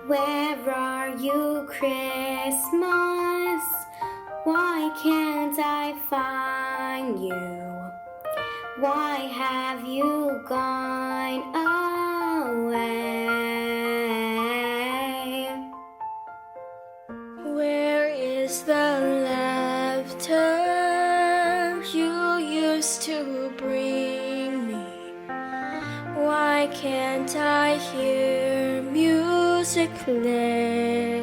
Where are you, Christmas? Why can't I find you? Why have you gone away? Where is the laughter you used to bring me? Why can't I hear music play?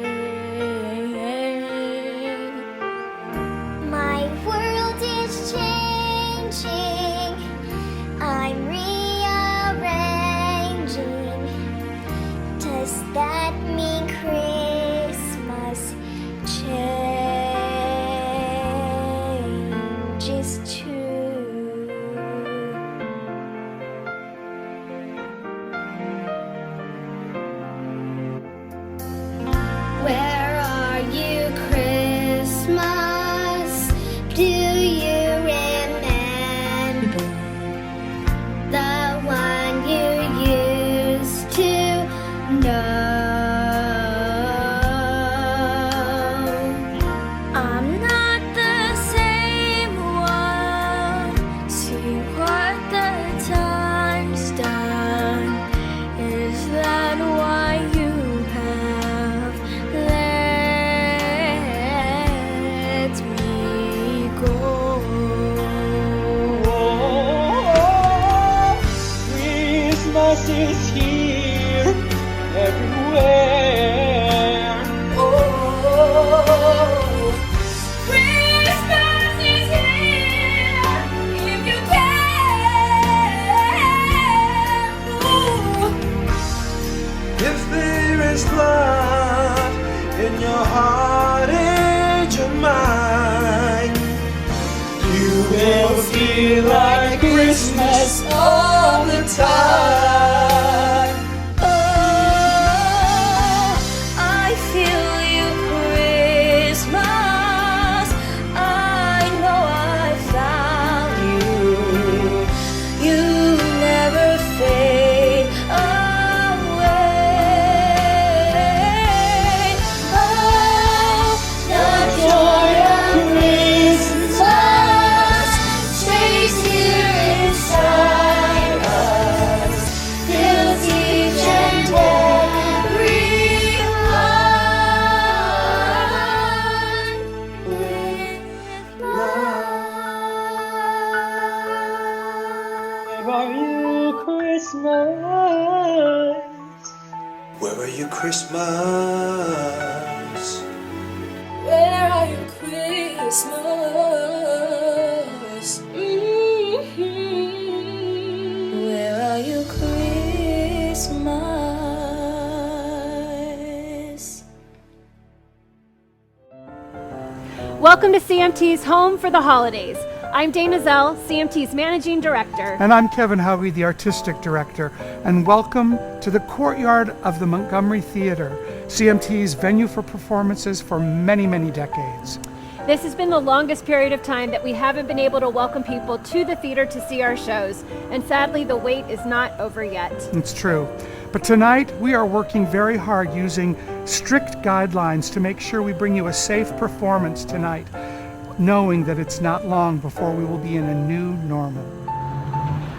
My world is changing. I'm rearranging. Does that mean Christmas changes too? Where are you, Christmas? Do you remember the one you used to know? I'm not the same one. See what the time's done. Is that why you have let me go? Christmas is here everywhere. Oh, Christmas is here if you can. if there is love in your heart and your mind, you will feel like Christmas all the time. Oh, I feel you, Christmas. I know I found you. You never fade away. Oh, the joy of Christmas stays here inside us, fills each and every heart with love. Where are you, Christmas? Where are you, Christmas? Where are you, Christmas? Where are you, Christmas? Welcome to CMT's Home for the Holidays. I'm Dana Zell, CMT's Managing Director. And I'm Kevin Howey, the Artistic Director, and welcome to the courtyard of the Montgomery Theater, CMT's venue for performances for many, many decades. This has been the longest period of time that we haven't been able to welcome people to the theater to see our shows, and sadly the wait is not over yet. It's true. But tonight we are working very hard using strict guidelines to make sure we bring you a safe performance tonight, knowing that it's not long before we will be in a new normal.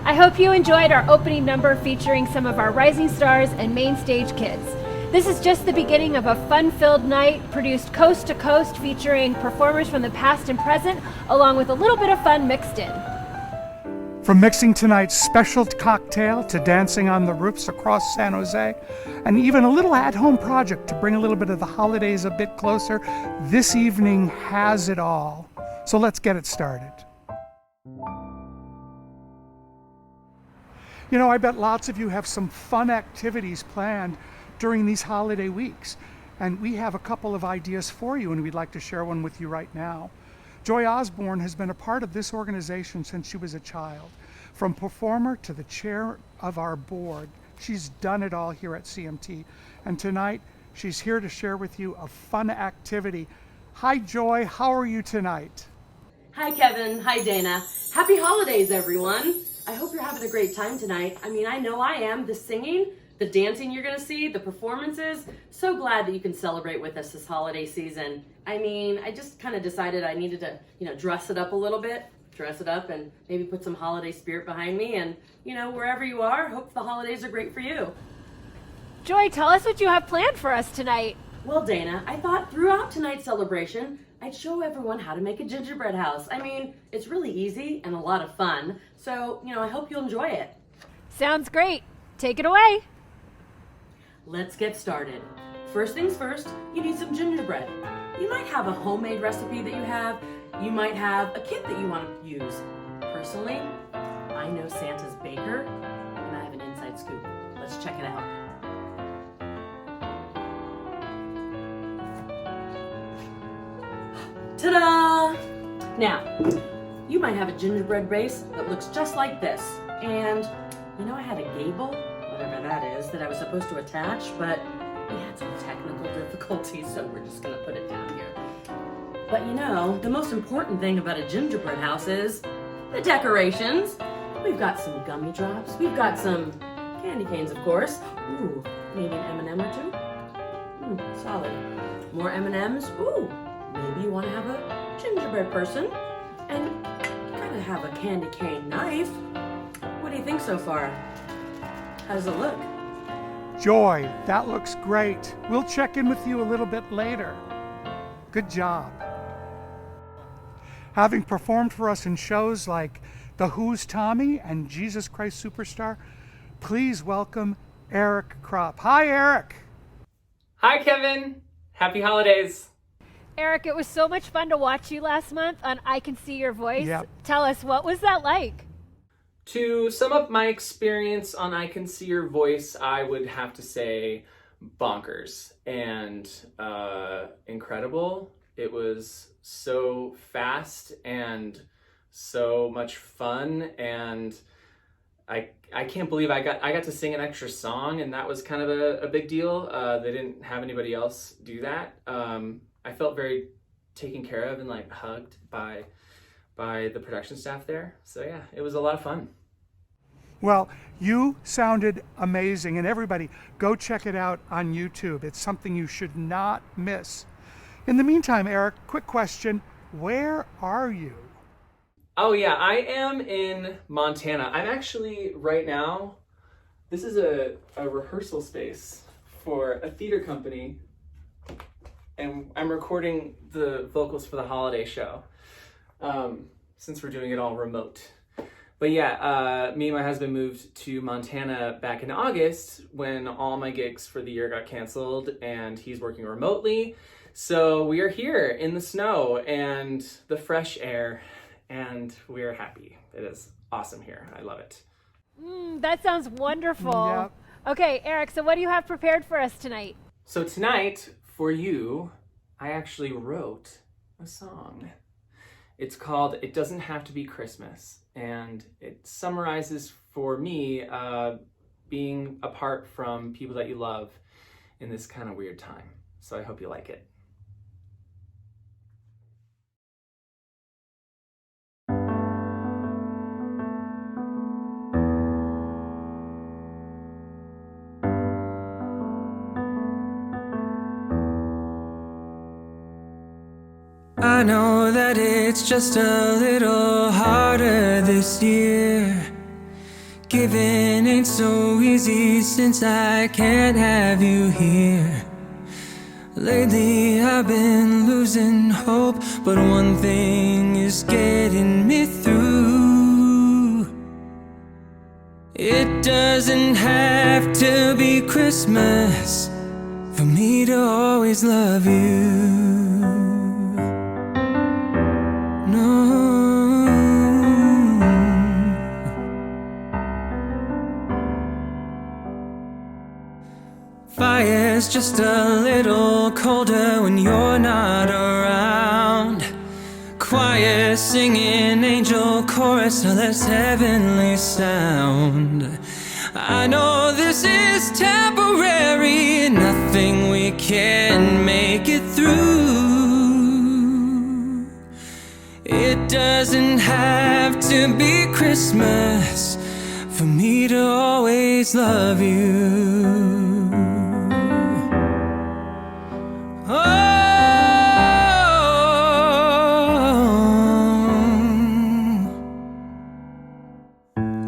I hope you enjoyed our opening number featuring some of our rising stars and main stage kids. This is just the beginning of a fun-filled night produced coast to coast featuring performers from the past and present, along with a little bit of fun mixed in. From mixing tonight's special cocktail to dancing on the roofs across San Jose, and even a little at-home project to bring a little bit of the holidays a bit closer, this evening has it all. So let's get it started. You know, I bet lots of you have some fun activities planned during these holiday weeks, and we have a couple of ideas for you, and we'd like to share one with you right now. Joy Osborne has been a part of this organization since she was a child. From performer to the chair of our board, she's done it all here at CMT. And tonight, she's here to share with you a fun activity. Hi, Joy, how are you tonight? Hi, Kevin. Hi, Dana. Happy holidays, everyone. I hope you're having a great time tonight. I mean, I know I am. The singing the dancing you're gonna see, the performances. So glad that you can celebrate with us this holiday season. I mean, I just kind of decided I needed to, dress it up a little bit, dress it up and maybe put some holiday spirit behind me. And, wherever you are, hope the holidays are great for you. Joy, tell us what you have planned for us tonight. Well, Dana, I thought throughout tonight's celebration, I'd show everyone how to make a gingerbread house. I mean, it's really easy and a lot of fun. So, I hope you'll enjoy it. Sounds great. Take it away. Let's get started. First things first, you need some gingerbread. You might have a homemade recipe that you have. You might have a kit that you want to use. Personally, I know Santa's baker, and I have an inside scoop. Let's check it out. Ta-da! Now, you might have a gingerbread base that looks just like this. And, I had a gable, whatever that is, that I was supposed to attach, but we had some technical difficulties, so we're just gonna put it down here. But the most important thing about a gingerbread house is the decorations. We've got some gummy drops. We've got some candy canes, of course. Ooh, maybe an M&M or two. Solid. More M&Ms. Ooh, maybe you want to have a gingerbread person. And you gotta have a candy cane knife. What do you think so far? How does it look? Joy, that looks great. We'll check in with you a little bit later. Good job. Having performed for us in shows like The Who's Tommy and Jesus Christ Superstar, please welcome Eric Kropp. Hi, Eric. Hi, Kevin. Happy holidays. Eric, it was so much fun to watch you last month on I Can See Your Voice. Yep. Tell us, what was that like? To sum up my experience on I Can See Your Voice, I would have to say bonkers and incredible. It was so fast and so much fun, and I can't believe I got to sing an extra song, and that was kind of a big deal. They didn't have anybody else do that. I felt very taken care of and hugged by the production staff there. So yeah, it was a lot of fun. Well, you sounded amazing, and everybody, go check it out on YouTube. It's something you should not miss. In the meantime, Eric, quick question. Where are you? Oh yeah, I am in Montana. I'm actually, right now, this is a rehearsal space for a theater company, and I'm recording the vocals for the holiday show, since we're doing it all remote. But yeah, me and my husband moved to Montana back in August when all my gigs for the year got canceled, and he's working remotely. So we are here in the snow and the fresh air, and we are happy. It is awesome here. I love it. That sounds wonderful. Yep. Okay, Eric, so what do you have prepared for us tonight? So tonight, for you, I actually wrote a song. It's called It Doesn't Have to Be Christmas, and it summarizes for me being apart from people that you love in this kind of weird time. So I hope you like it. I know that it's just a little harder this year. Giving ain't so easy since I can't have you here. Lately I've been losing hope, but one thing is getting me through. It doesn't have to be Christmas for me to always love you. Fire's just a little colder when you're not around. Choir singing angel chorus, a less heavenly sound. I know this is temporary, nothing we can make it through. It doesn't have to be Christmas for me to always love you. Oh,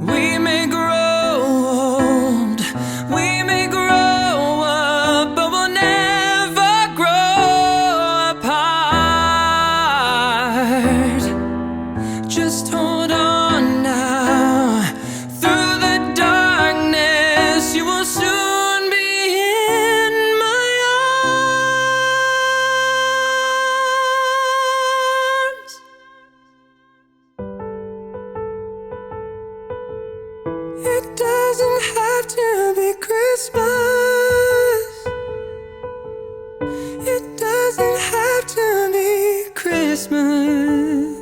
we may grow old, we may grow up, but we'll never grow apart. Just hold on now. Through the darkness, you will soon be in my arms. It doesn't have to be Christmas. It doesn't have to be Christmas.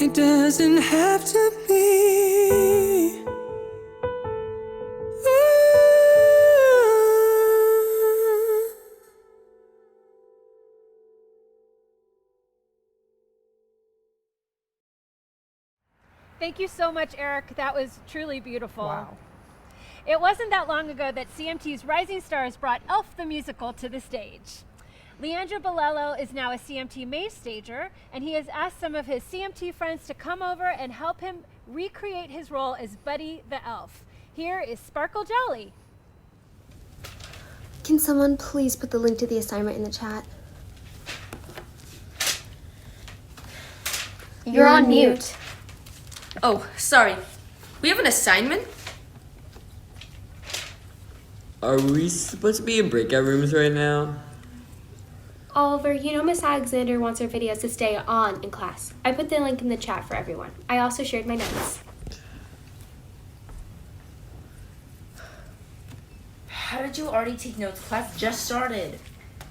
It doesn't have to be. Thank you so much, Eric. That was truly beautiful. Wow. It wasn't that long ago that CMT's Rising Stars brought Elf the Musical to the stage. Leandro Bolello is now a CMT main stager, and he has asked some of his CMT friends to come over and help him recreate his role as Buddy the Elf. Here is Sparkle Jolly. Can someone please put the link to the assignment in the chat? You're on mute. Oh, sorry. We have an assignment? Are we supposed to be in breakout rooms right now? Oliver, you know Miss Alexander wants her videos to stay on in class. I put the link in the chat for everyone. I also shared my notes. How did you already take notes? Class just started.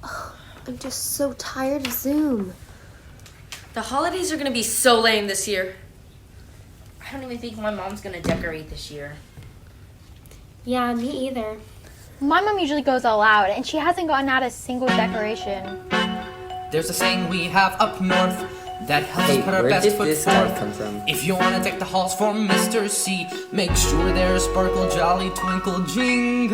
Oh, I'm just so tired of Zoom. The holidays are gonna be so lame this year. I don't even think my mom's gonna decorate this year. Yeah, me either. My mom usually goes all out, and she hasn't gotten out a single decoration. There's a saying we have up north that helps Hey, us put our where best did foot this guy forth. come from? If you want to deck the halls for Mr. C, make sure there's sparkle, jolly, twinkle, jingly.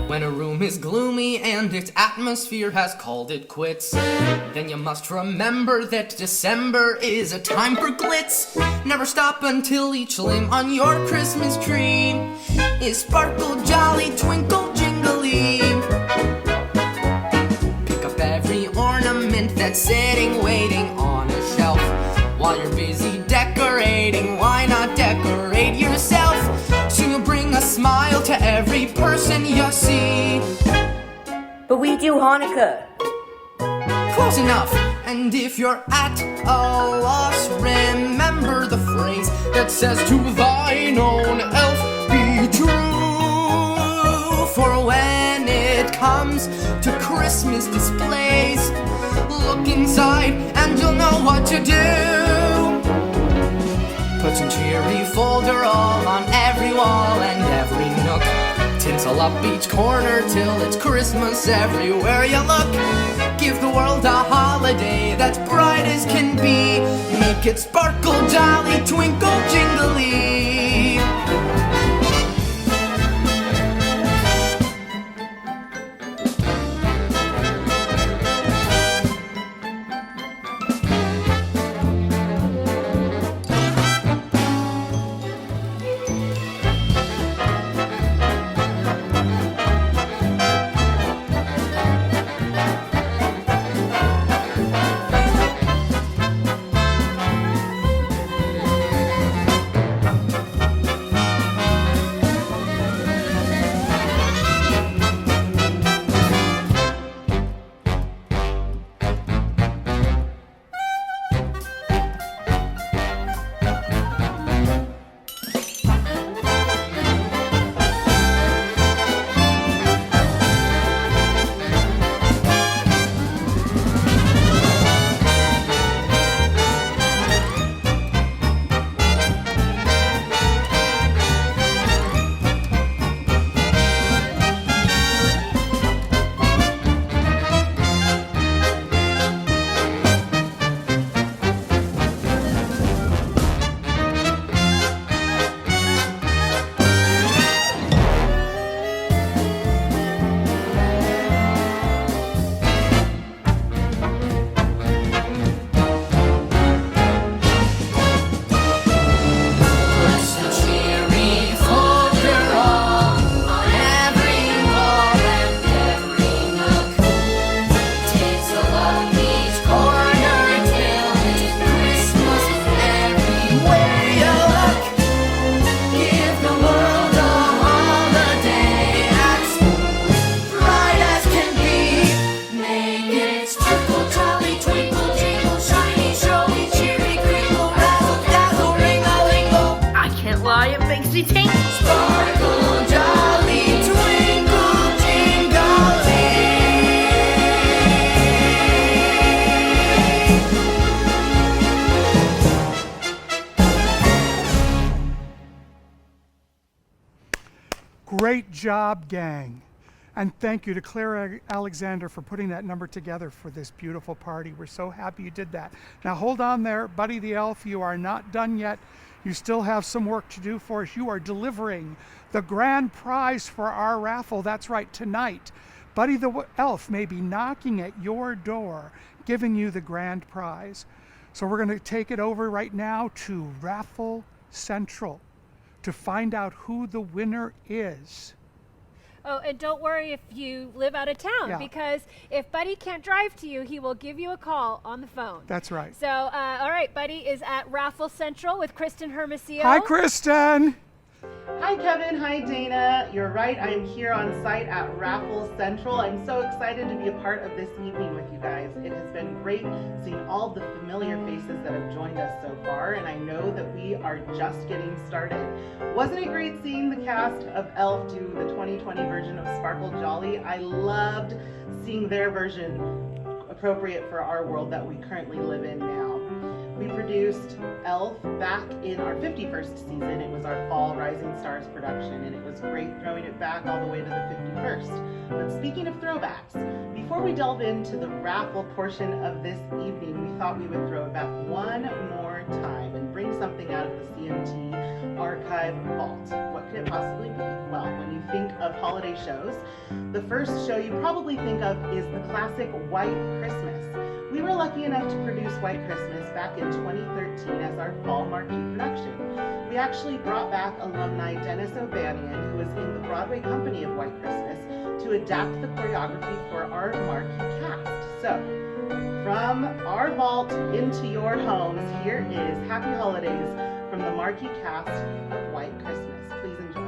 When a room is gloomy and its atmosphere has called it quits, then you must remember that December is a time for glitz. Never stop until each limb on your Christmas tree is sparkle, jolly, twinkle, jingly. Pick up every ornament that's sitting, waiting on a shelf. While you're busy decorating, why not decorate yourself? So you bring a smile to every person you see. But we do Hanukkah. Close enough. And if you're at a loss, remember the phrase that says, to thine own elf be true. For when it comes to Christmas displays, look inside and you'll know what to do. Put some cheery folderol on every wall and every nook. Tinsel up each corner till it's Christmas everywhere you look. Give the world a holiday that's bright as can be. Make it sparkle, jolly, twinkle, jingly. we paint. Sparkle jolly, twinkle jingling. Great job, gang. And thank you to Claire Alexander for putting that number together for this beautiful party. We're so happy you did that. Now hold on there, Buddy the Elf. You are not done yet. You still have some work to do for us. You are delivering the grand prize for our raffle. That's right, tonight. Buddy the Elf may be knocking at your door, giving you the grand prize. So we're going to take it over right now to Raffle Central to find out who the winner is. Oh, and don't worry if you live out of town, because if Buddy can't drive to you, he will give you a call on the phone. That's right. So, all right, Buddy is at Raffle Central with Kristen Hermosillo. Hi, Kristen. Hi, Kevin. Hi, Dana. You're right. I'm here on site at Raffle Central. I'm so excited to be a part of this evening with you guys. It has been great seeing all the familiar faces that have joined us so far, and I know that we are just getting started. Wasn't it great seeing the cast of Elf do the 2020 version of Sparkle Jolly? I loved seeing their version appropriate for our world that we currently live in now. We produced Elf back in our 51st season. It was our fall Rising Stars production, and it was great throwing it back all the way to the 51st. But speaking of throwbacks, before we delve into the raffle portion of this evening, we thought we would throw it back one more time and bring something out of the CMT archive vault. What could it possibly be? Well, when you think of holiday shows, the first show you probably think of is the classic White Christmas. We were lucky enough to produce White Christmas back in 2013 as our fall marquee production. We actually brought back alumni Dennis O'Banion, who was in the Broadway company of White Christmas, to adapt the choreography for our marquee cast. So, from our vault into your homes, here is Happy Holidays from the marquee cast of White Christmas. Please enjoy.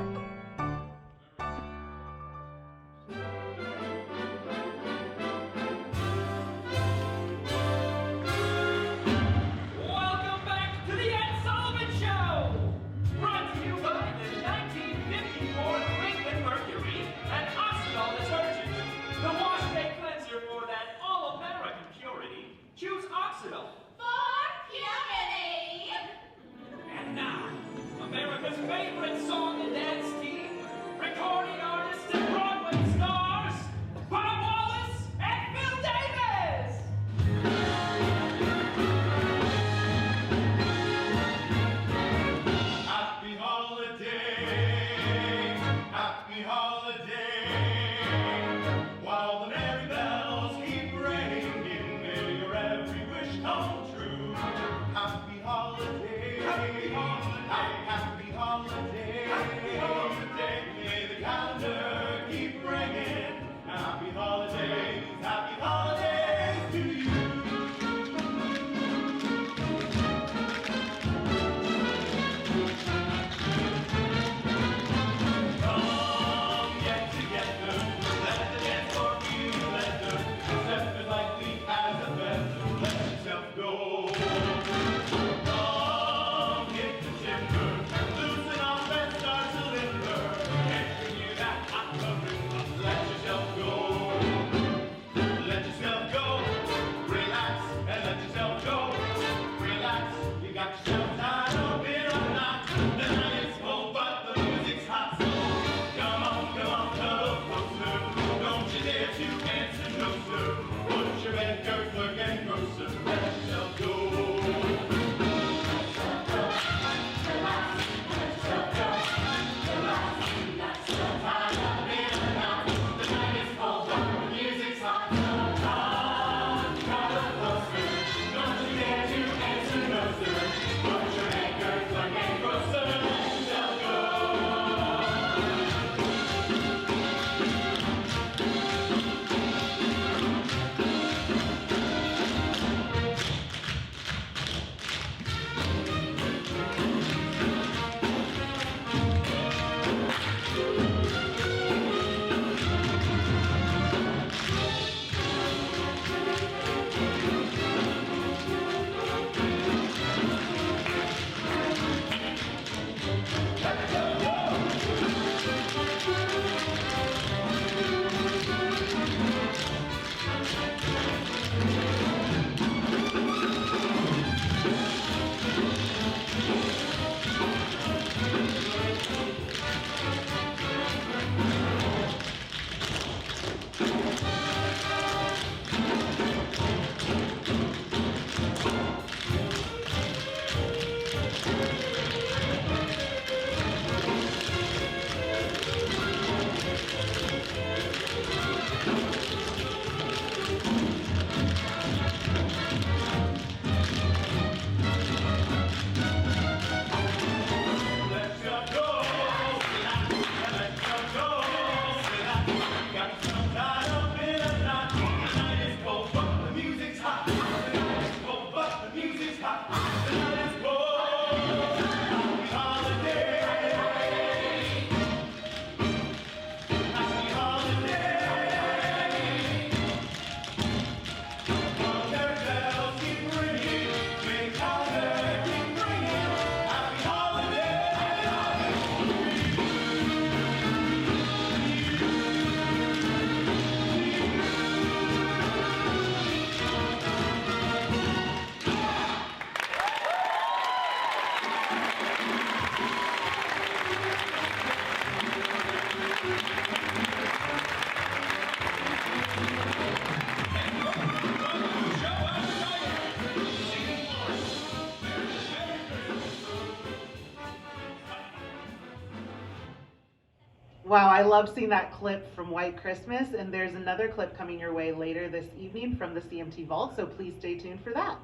Wow, I love seeing that clip from White Christmas, and there's another clip coming your way later this evening from the CMT Vault, so please stay tuned for that.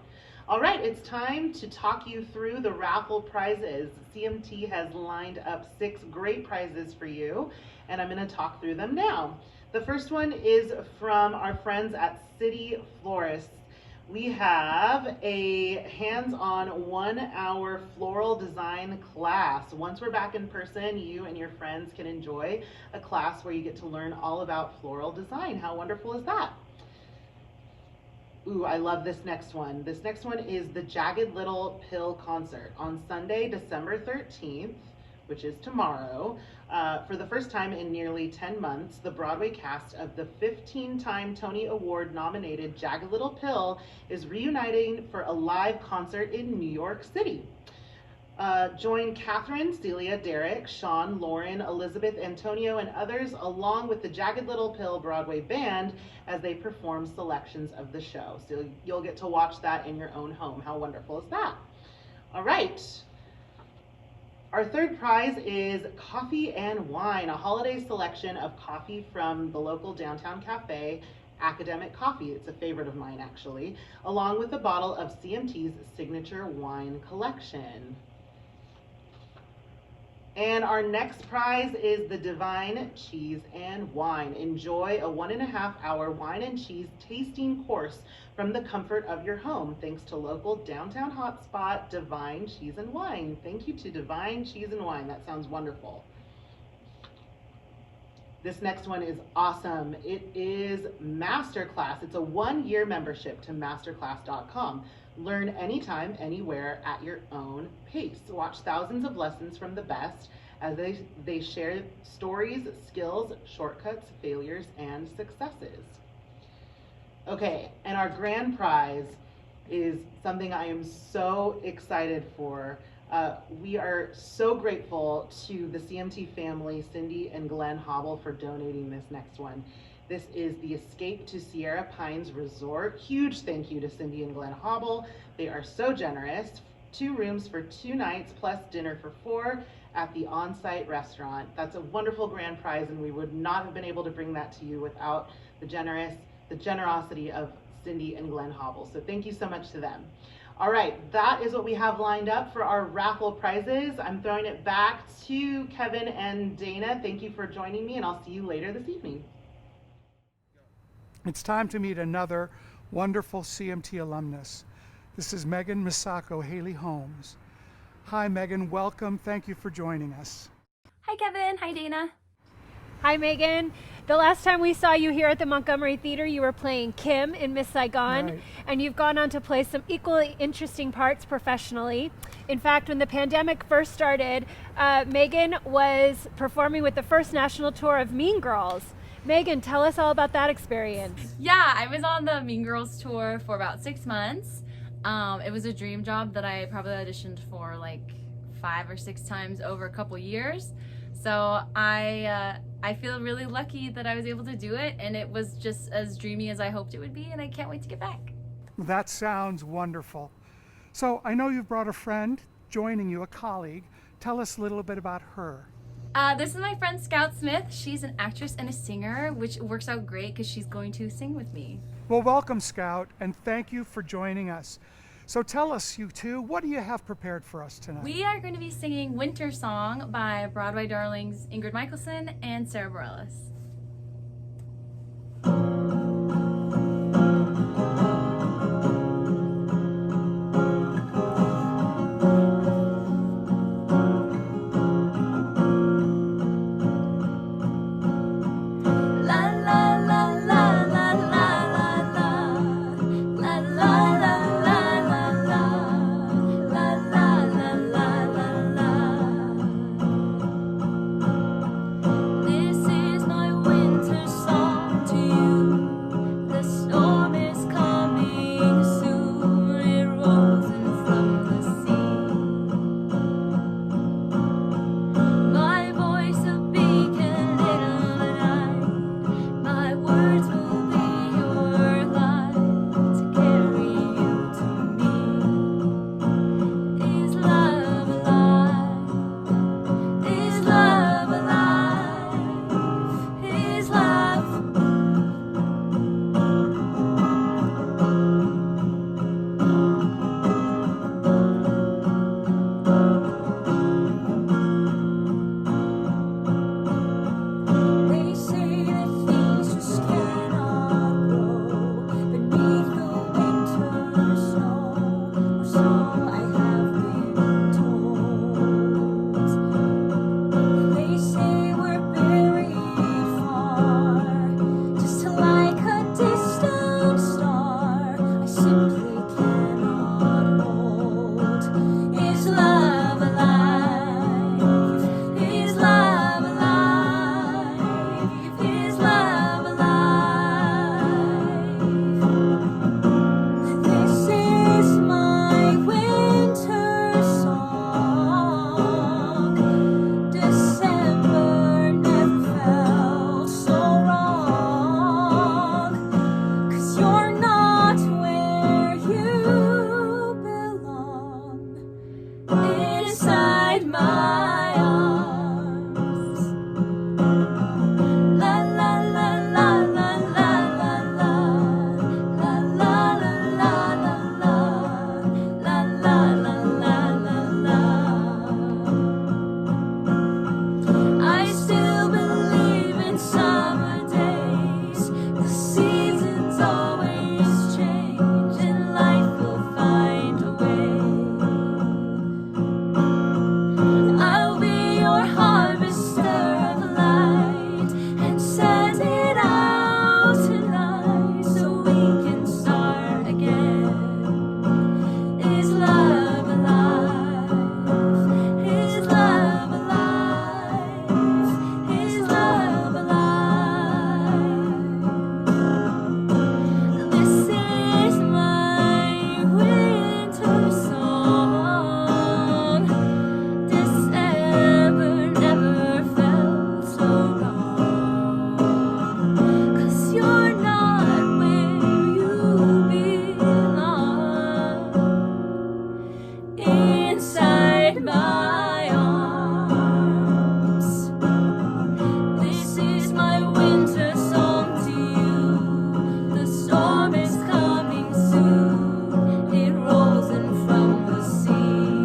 All right, it's time to talk you through the raffle prizes. CMT has lined up 6 great prizes for you, and I'm going to talk through them now. The first one is from our friends at City Florists. We have a hands-on 1-hour floral design class. Once we're back in person, you and your friends can enjoy a class where you get to learn all about floral design. How wonderful is that? Ooh, I love this next one. This next one is the Jagged Little Pill concert on Sunday, December 13th, which is tomorrow. For the first time in nearly 10 months, the Broadway cast of the 15-time Tony Award nominated Jagged Little Pill is reuniting for a live concert in New York City. Join Catherine, Celia, Derek, Sean, Lauren, Elizabeth, Antonio, and others along with the Jagged Little Pill Broadway band as they perform selections of the show. So you'll get to watch that in your own home. How wonderful is that? All right. Our third prize is Coffee and Wine, a holiday selection of coffee from the local downtown cafe, Academic Coffee. It's a favorite of mine, actually, along with a bottle of CMT's signature wine collection. And our next prize is the Divine Cheese and Wine. Enjoy a 1.5-hour wine and cheese tasting course from the comfort of your home, thanks to local downtown hotspot Divine Cheese and Wine. Thank you to Divine Cheese and Wine. That sounds wonderful. This next one is awesome. It is Masterclass. It's a 1-year membership to masterclass.com. Learn anytime, anywhere, at your own pace. Watch thousands of lessons from the best as they share stories, skills, shortcuts, failures, and successes. Okay, and our grand prize is something I am so excited for. We are so grateful to the CMT family, Cindy and Glenn Hobble, for donating this next one. This is the Escape to Sierra Pines Resort. Huge thank you to Cindy and Glenn Hobble. They are so generous. 2 rooms for 2 nights plus dinner for 4 at the on-site restaurant. That's a wonderful grand prize, and we would not have been able to bring that to you without the generosity of Cindy and Glenn Hobble. So thank you so much to them. All right, that is what we have lined up for our raffle prizes. I'm throwing it back to Kevin and Dana. Thank you for joining me, and I'll see you later this evening. It's time to meet another wonderful CMT alumnus. This is Megan Misako Haley Holmes. Hi, Megan. Welcome. Thank you for joining us. Hi, Kevin. Hi, Dana. Hi, Megan. The last time we saw you here at the Montgomery Theater, you were playing Kim in Miss Saigon, Right. and you've gone on to play some equally interesting parts professionally. In fact, when the pandemic first started, Megan was performing with the first national tour of Mean Girls. Megan, tell us all about that experience. Yeah, I was on the Mean Girls tour for about 6 months. It was a dream job that I probably auditioned for like 5 or 6 times over a couple years. So I feel really lucky that I was able to do it, and it was just as dreamy as I hoped it would be, and I can't wait to get back. That sounds wonderful. So I know you've brought a friend joining you, a colleague. Tell us a little bit about her. This is my friend Scout Smith. She's an actress and a singer, which works out great because she's going to sing with me. Well, welcome, Scout, and thank you for joining us. So tell us, you two, what do you have prepared for us tonight? We are going to be singing Winter Song by Broadway darlings Ingrid Michaelson and Sarah Bareilles. This is my inside my arms. La la la la la la la la la la la la la la la la la. I still believe in summer days. The seasons always change and life will find a way. I'll be your harvester of light and set it out tonight so we can start again. Is love alive? Is love alive? Is love alive? This is my winter song. December never felt so wrong. 'Cause you're not where you belong. Inside my arms. This is my winter song to you. The storm is coming soon. It rolls in from the sea.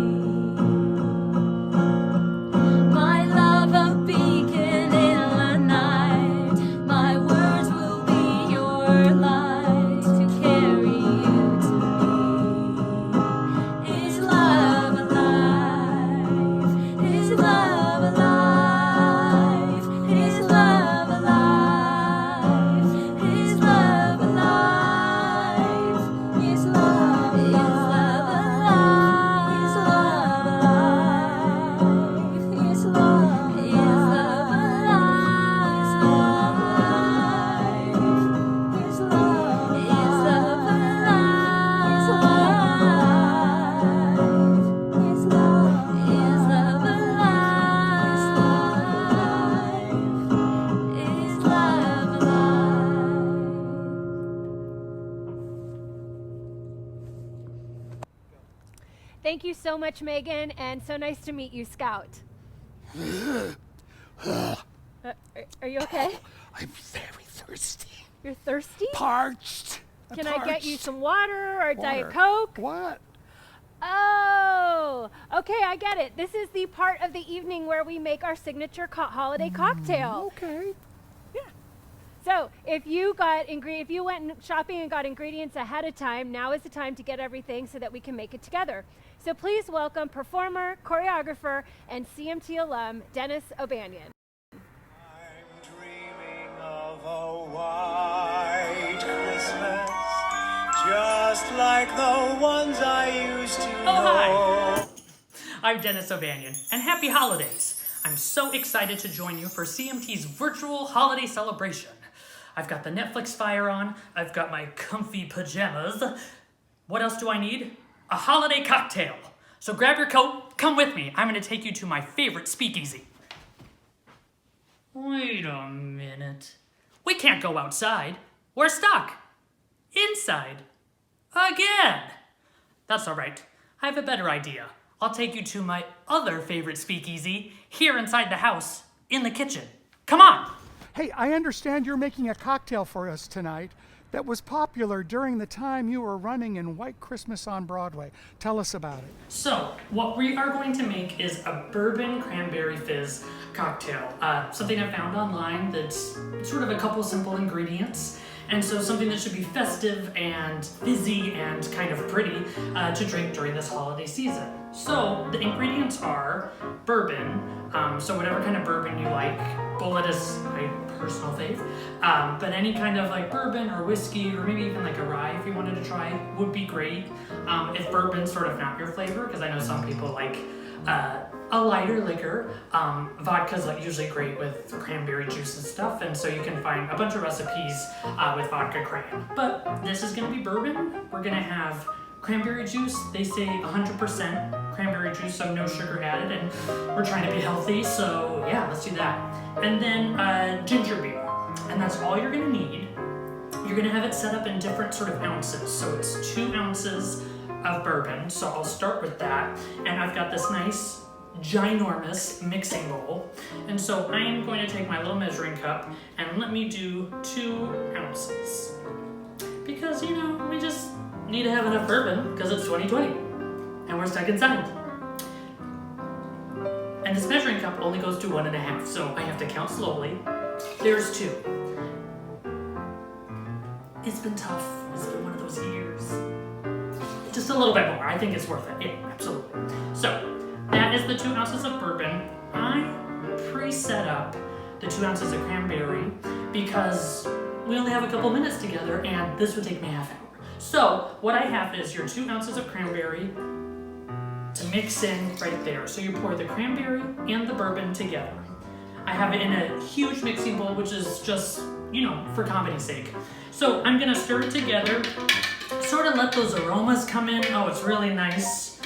My love, a beacon in the night. My words will be your light to carry you to me. Is love alive? Is love alive? Is love alive? Is love alive? Is love alive? Is love alive? Is love alive? Is love Thank you so much, Megan, and so nice to meet you, Scout. Are you okay? I'm very thirsty. You're thirsty? Parched. Can I get you some water or Diet Water. Coke? What? Oh, okay, I get it. This is the part of the evening where we make our signature holiday cocktail. Okay. So if you went shopping and got ingredients ahead of time, now is the time to get everything so that we can make it together. So please welcome performer, choreographer, and CMT alum, Dennis O'Banion. Of a white Christmas, just like the ones I used to know. Hi! I'm Dennis O'Banion, and happy holidays! I'm so excited to join you for CMT's virtual holiday celebration. I've got the Netflix fire on, I've got my comfy pajamas. What else do I need? A holiday cocktail. So grab your coat, come with me. I'm gonna take you to my favorite speakeasy. Wait a minute. We can't go outside. We're stuck. Inside. Again. That's all right. I have a better idea. I'll take you to my other favorite speakeasy, here inside the house, in the kitchen. Come on. Hey, I understand you're making a cocktail for us tonight that was popular during the time you were running in White Christmas on Broadway. Tell us about it. So, what we are going to make is a bourbon cranberry fizz cocktail. Something I found online that's sort of a couple simple ingredients. And so something that should be festive and fizzy and kind of pretty to drink during this holiday season. So the ingredients are bourbon, so whatever kind of bourbon you like. Bullet is my personal fave, but any kind of like bourbon or whiskey or maybe even like a rye if you wanted to try would be great. If bourbon's sort of not your flavor, because I know some people like a lighter liquor. Vodka's like usually great with cranberry juice and stuff, and so you can find a bunch of recipes with vodka cran. But this is gonna be bourbon. We're gonna have cranberry juice. They say 100% cranberry juice, so no sugar added, and we're trying to be healthy, so yeah, let's do that. And then ginger beer, and that's all you're gonna need. You're gonna have it set up in different sort of ounces, so it's 2 ounces of bourbon, so I'll start with that. And I've got this nice ginormous mixing bowl. And so I am going to take my little measuring cup and let me do 2 ounces. Because, you know, we just need to have enough bourbon because it's 2020 and we're stuck inside. And this measuring cup only goes to 1.5, so I have to count slowly. There's 2. It's been tough. It's been one of those years. Just a little bit more. I think it's worth it. Yeah, absolutely. So that is the 2 ounces of bourbon. I pre-set up the 2 ounces of cranberry because we only have a couple minutes together and this would take me half hour. So what I have is your 2 ounces of cranberry to mix in right there. So you pour the cranberry and the bourbon together. I have it in a huge mixing bowl, which is just, you know, for comedy's sake. So I'm gonna stir it together, sort of let those aromas come in. Oh, it's really nice.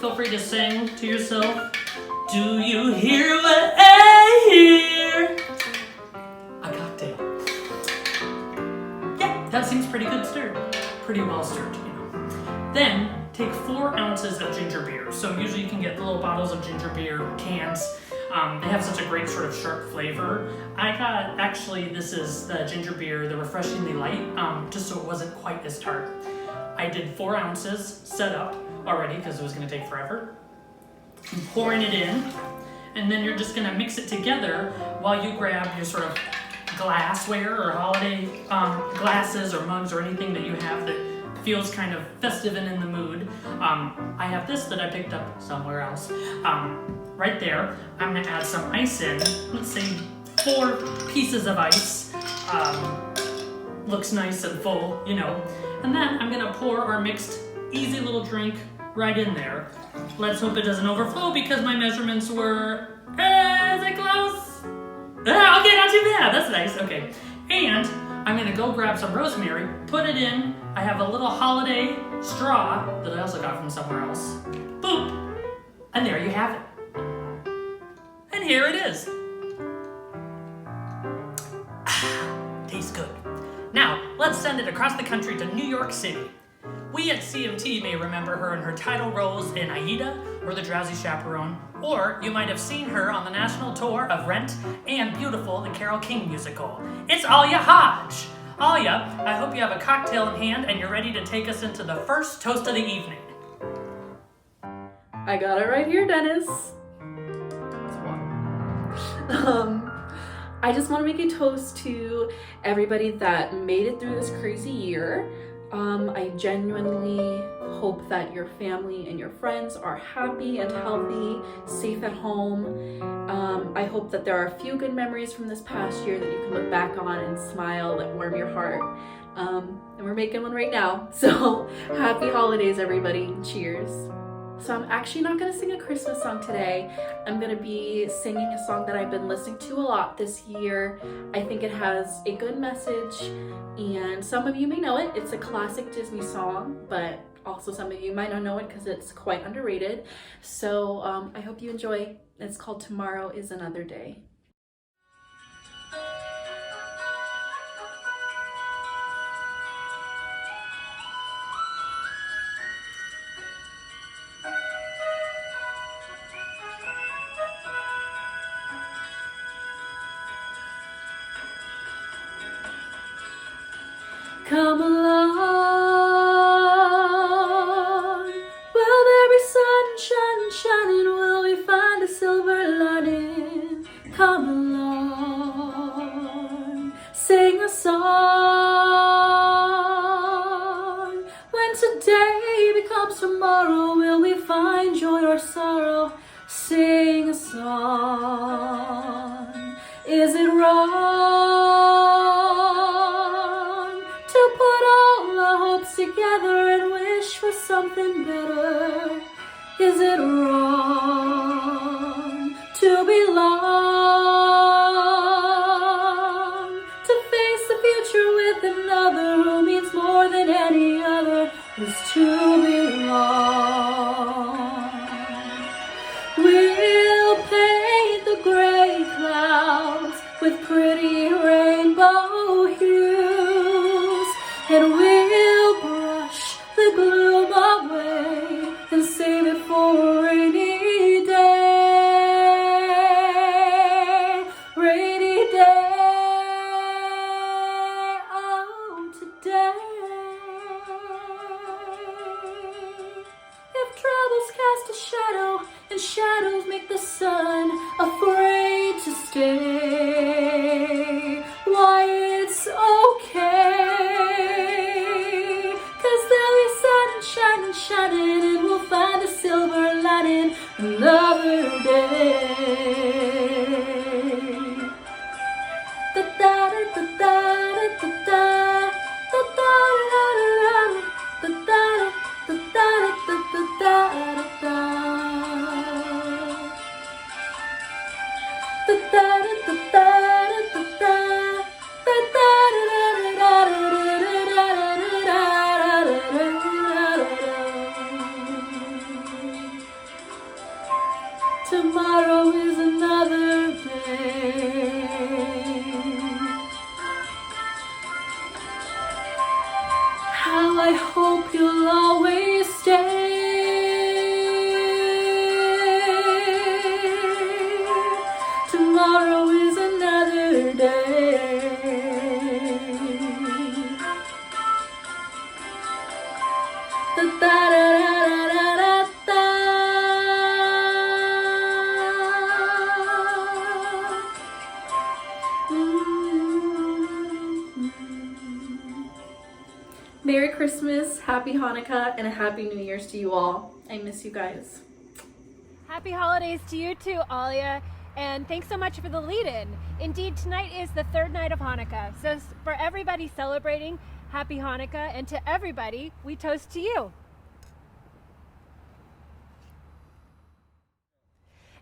Feel free to sing to yourself. Do you hear what I hear? A cocktail. Yeah, that seems pretty good stirred. Pretty well stirred, you know. Then take 4 ounces of ginger beer. So usually you can get the little bottles of ginger beer cans. They have such a great sort of sharp flavor. I got, actually, this is the ginger beer, the refreshingly light, just so it wasn't quite as tart. I did 4 ounces set up already because it was gonna take forever. I'm pouring it in, and then you're just gonna mix it together while you grab your sort of glassware or holiday glasses or mugs or anything that you have that feels kind of festive and in the mood. I have this that I picked up somewhere else. Right there, I'm gonna add some ice in. Let's say 4 pieces of ice. Looks nice and full, you know. And then I'm gonna pour our mixed easy little drink right in there. Let's hope it doesn't overflow because my measurements were, is it close? Ah, okay, not too bad, that's nice, okay. And I'm gonna go grab some rosemary, put it in. I have a little holiday straw that I also got from somewhere else. Boop, and there you have it. And here it is. Tastes good. Now, let's send it across the country to New York City. We at CMT may remember her in her title roles in Aida or The Drowsy Chaperone, or you might have seen her on the national tour of Rent and Beautiful, the Carole King musical. It's Alia Hodge. Alia, I hope you have a cocktail in hand and you're ready to take us into the first toast of the evening. I got it right here, Dennis. I just want to make a toast to everybody that made it through this crazy year. I genuinely hope that your family and your friends are happy and healthy, safe at home. I hope that there are a few good memories from this past year that you can look back on and smile and warm your heart. And we're making one right now. So happy holidays, everybody. Cheers. So I'm actually not going to sing a Christmas song today. I'm going to be singing a song that I've been listening to a lot this year. I think it has a good message, and some of you may know it. It's a classic Disney song, but also some of you might not know it because it's quite underrated. So I hope you enjoy. It's called Tomorrow is Another Day. Come along, will there be sunshine shining? Will we find a silver lining? Come along, sing a song. When today becomes tomorrow, will we find joy or sorrow? Sing a song. Is it wrong to put all our hopes together and wish for something better? Is it wrong to belong, to face the future with another who means more than any other? Is to belong. We'll paint the gray clouds with pretty rainbow hues, and we'll brush the gloom away and save it for a rainy day. love make the sun afraid to stay? Why, it's okay, 'cause there'll be sunshine and shining, and we'll find a silver lining another day. Da da da da da da da da da da da da Tomorrow is another day. How I hope you'll always stay. Tomorrow is another day. Da da da da da da. Merry Christmas, Happy Hanukkah, and a Happy New Year's to you all. I miss you guys. Happy holidays to you too, Alia. And thanks so much for the lead-in. Indeed, tonight is the third night of Hanukkah. So for everybody celebrating, Happy Hanukkah. And to everybody, we toast to you.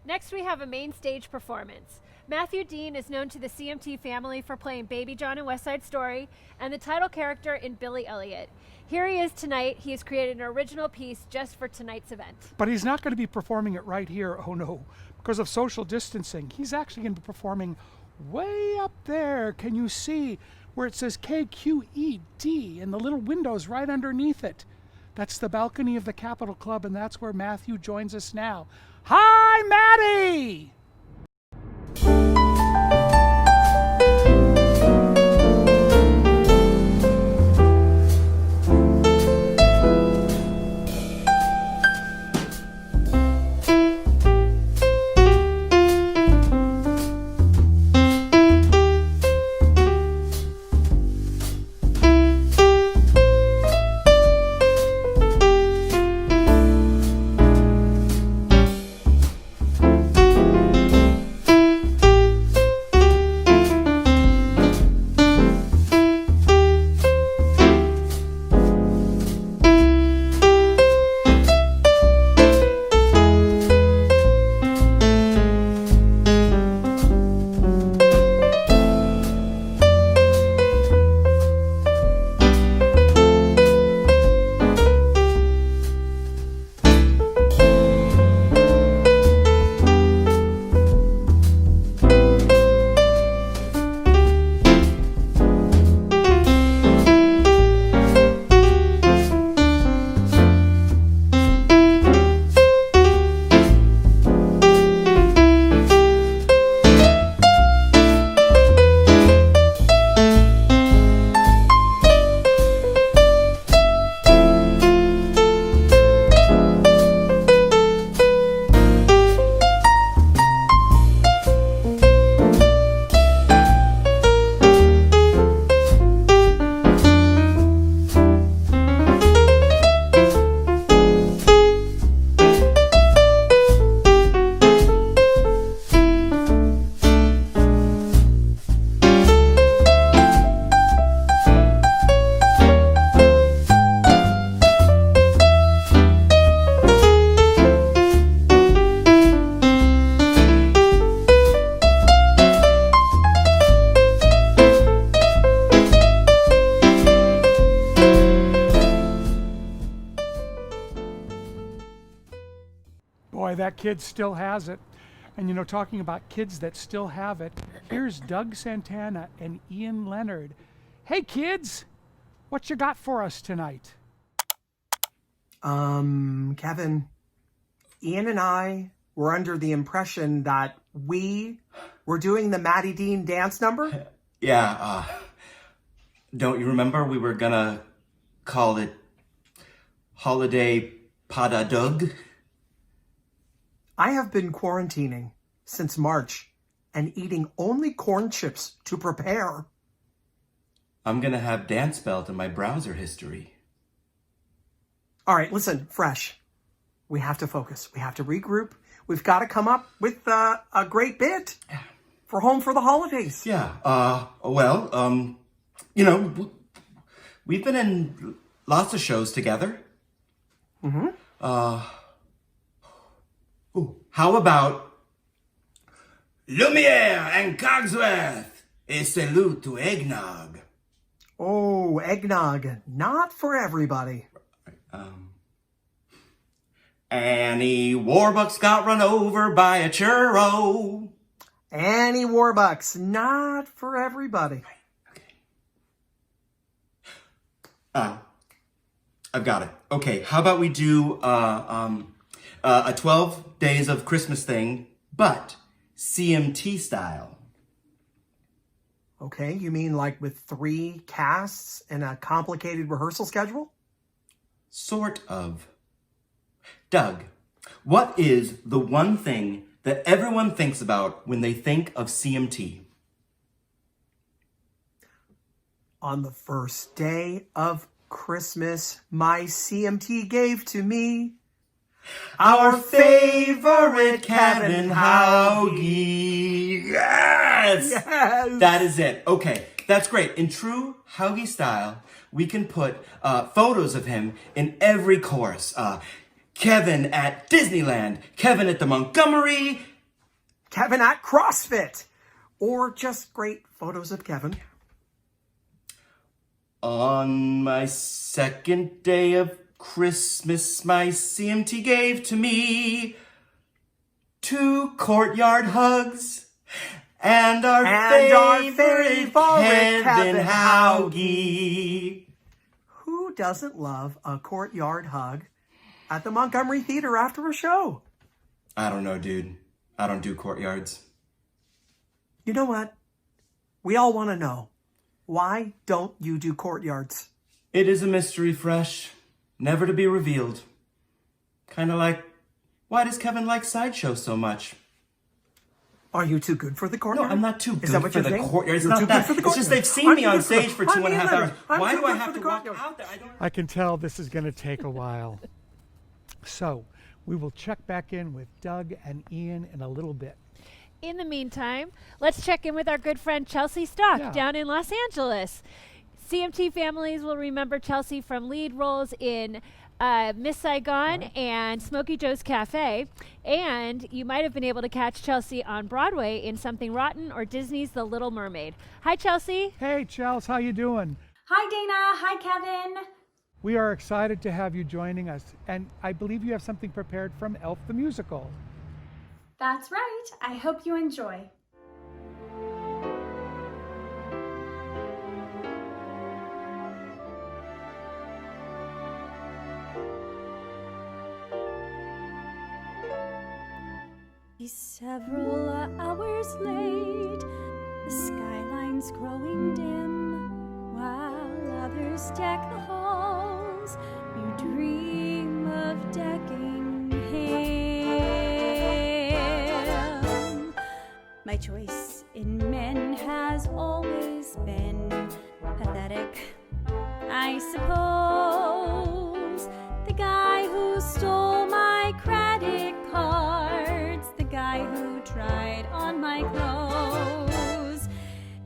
Next, we have a main stage performance. Matthew Dean is known to the CMT family for playing Baby John in West Side Story and the title character in Billy Elliot. Here he is tonight. He has created an original piece just for tonight's event. But he's not going to be performing it right here, oh no, because of social distancing. He's actually going to be performing way up there. Can you see where it says KQED and the little windows right underneath it? That's the balcony of the Capitol Club, and that's where Matthew joins us now. Hi, Maddie! Boy, that kid still has it. And you know, talking about kids that still have it, here's Doug Santana and Ian Leonard. Hey kids, what you got for us tonight? Kevin, Ian and I were under the impression that we were doing the Maddie Dean dance number. Yeah, don't you remember we were gonna call it Holiday Pada Doug? I have been quarantining since March and eating only corn chips to prepare. I'm gonna have dance belt in my browser history. All right, listen, Fresh. We have to focus. We have to regroup. We've got to come up with a great bit for Home for the Holidays. Yeah, we've been in lots of shows together. Mm-hmm. How about Lumiere and Cogsworth? A salute to eggnog. Oh, eggnog. Not for everybody. Annie Warbucks got run over by a churro. Annie Warbucks. Not for everybody. I've got it. Okay, how about we do a 12 days of Christmas thing, but CMT style. Okay, you mean like with 3 casts and a complicated rehearsal schedule? Sort of. Doug, what is the one thing that everyone thinks about when they think of CMT? On the first day of Christmas, my CMT gave to me our favorite Kevin Haugie. Yes! Yes! That is it. Okay, that's great. In true Haugie style, we can put photos of him in every chorus. Kevin at Disneyland, Kevin at the Montgomery, Kevin at CrossFit, or just great photos of Kevin. On my second day of Christmas, my CMT gave to me 2 courtyard hugs and our favorite Kevin Haugie. Who doesn't love a courtyard hug at the Montgomery Theater after a show? I don't know, dude. I don't do courtyards. You know what? We all want to know. Why don't you do courtyards? It is a mystery, Fresh. Never to be revealed. Kind of like, why does Kevin like Sideshow so much? Are you too good for the courtyard? No, I'm not too good that what for you're the saying? courtyard. It's You're not too that. good for the It's just courtyard. they've seen me on stage for 2.5 hours. Why too do I good have for to the walk courtyard. out there? I can tell this is going to take a while. So we will check back in with Doug and Ian in a little bit. In the meantime, let's check in with our good friend Chelsea Stock down in Los Angeles. CMT families will remember Chelsea from lead roles in Miss Saigon and Smokey Joe's Cafe. And you might have been able to catch Chelsea on Broadway in Something Rotten or Disney's The Little Mermaid. Hi, Chelsea. Hey, Chels, how you doing? Hi, Dana. Hi, Kevin. We are excited to have you joining us. And I believe you have something prepared from Elf the Musical. That's right. I hope you enjoy. He's several hours late, the skyline's growing dim, while others deck the halls, you dream of decking him. My choice in men has always been pathetic, I suppose. The guy who stole my credit cards, the guy who tried on my clothes,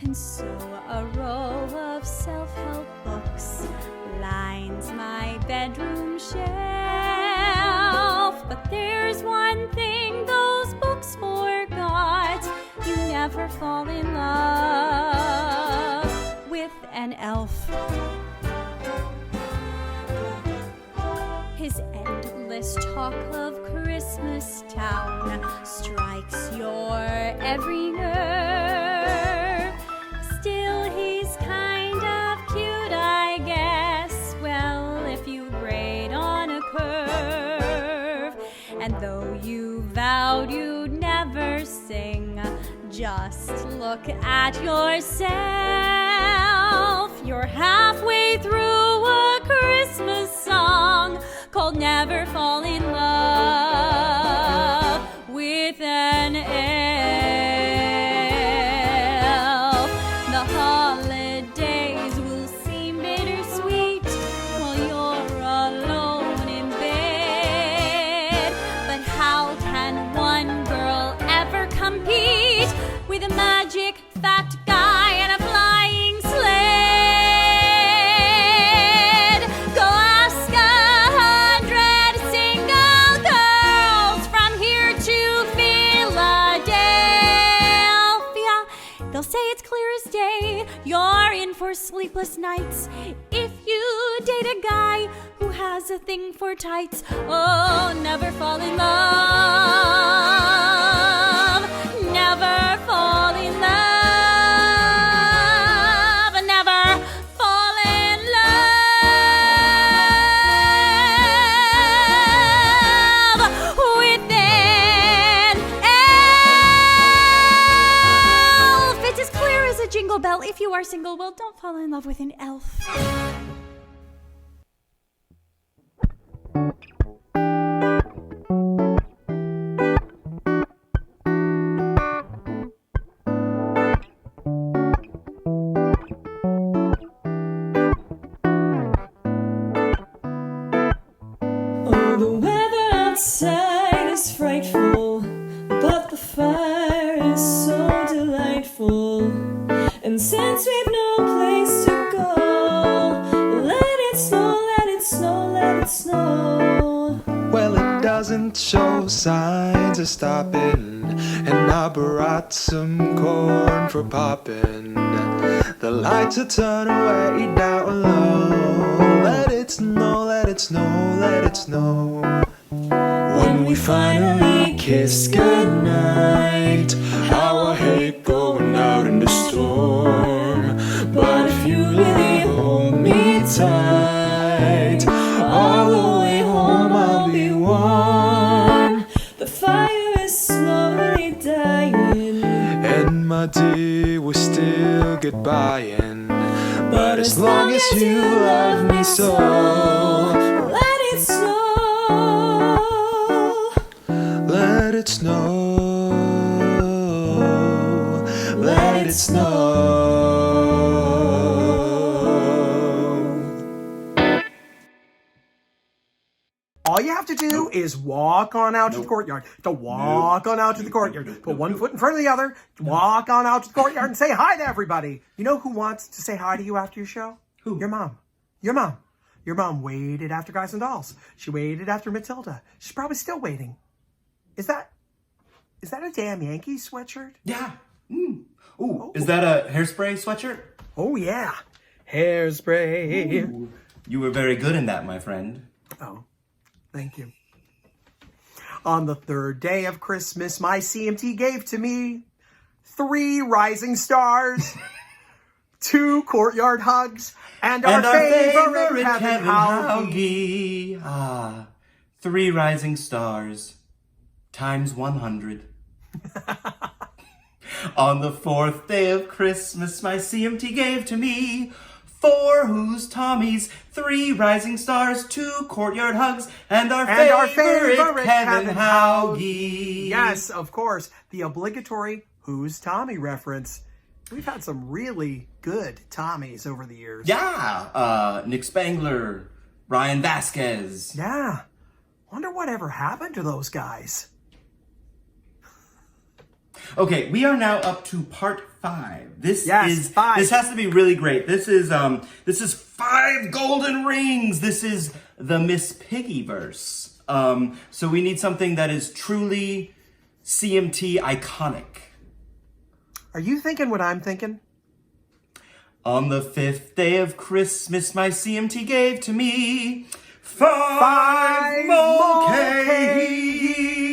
and so a row of self-help books lines my bedroom shelf. But there's one thing those books forgot: you never fall in love with an elf. His endless talk of Christmas Town strikes your every nerve. Still, he's kind of cute, I guess. Well, if you grade on a curve. And though you vowed you'd never sing, just look at yourself. You're halfway through a Christmas song called Never Fall in Love an elf. The holidays will seem bittersweet while you're alone in bed. But how can one girl ever compete with a magic fat guy and a flying sled? Go ask 100 single girls from here to Philadelphia. They'll say it's clear as day you're in for sleepless nights if you date a guy who has a thing for tights. Oh, never fall in love. Never fall in love. Never fall in love with an elf. It's as clear as a jingle bell. If you are single, well, don't fall in love with an elf. Oh, the weather outside is frightful, but the fire is so delightful. And since we've no place to go, let it snow, let it snow, let it snow. Well, it doesn't show signs of stopping, and I brought some corn for popping. The lights are turned way down low. Let it snow, let it snow, let it snow. When we finally kiss goodnight, how I hate going out in the storm. But if you really hold me tight, all the way home I'll be warm. The fire is slowly dying, And my dear, we still get buying. But as long as you love me so, let it snow. let it snow, let it snow. All you have to do is walk on out to the courtyard. To walk on out to the courtyard. Put one foot in front of the other. Walk on out to the courtyard and say hi to everybody. You know who wants to say hi to you after your show? Who? Your mom. Your mom. Your mom waited after Guys and Dolls. She waited after Matilda. She's probably still waiting. Is that a damn Yankees sweatshirt? Yeah. Ooh, is that a Hairspray sweatshirt? Oh, yeah. Hairspray. Ooh. You were very good in that, my friend. Oh, thank you. On the third day of Christmas, my CMT gave to me 3 rising stars, 2 courtyard hugs, and our favorite Kevin Hauge. Ah, 3 rising stars times 100. On the 4th day of Christmas, my CMT gave to me 4 Who's Tommies, 3 rising stars, 2 courtyard hugs, and our favorite Kevin Hauge. Yes, of course, the obligatory Who's Tommy reference. We've had some really good Tommies over the years. Yeah, Nick Spangler, Ryan Vasquez. Yeah, wonder whatever happened to those guys. Okay, we are now up to part 5. This Yes, 5. This has to be really great. This is 5 golden rings. This is the Miss Piggy verse. So we need something that is truly CMT iconic. Are you thinking what I'm thinking? On the 5th day of Christmas, my CMT gave to me 5 mulcahies.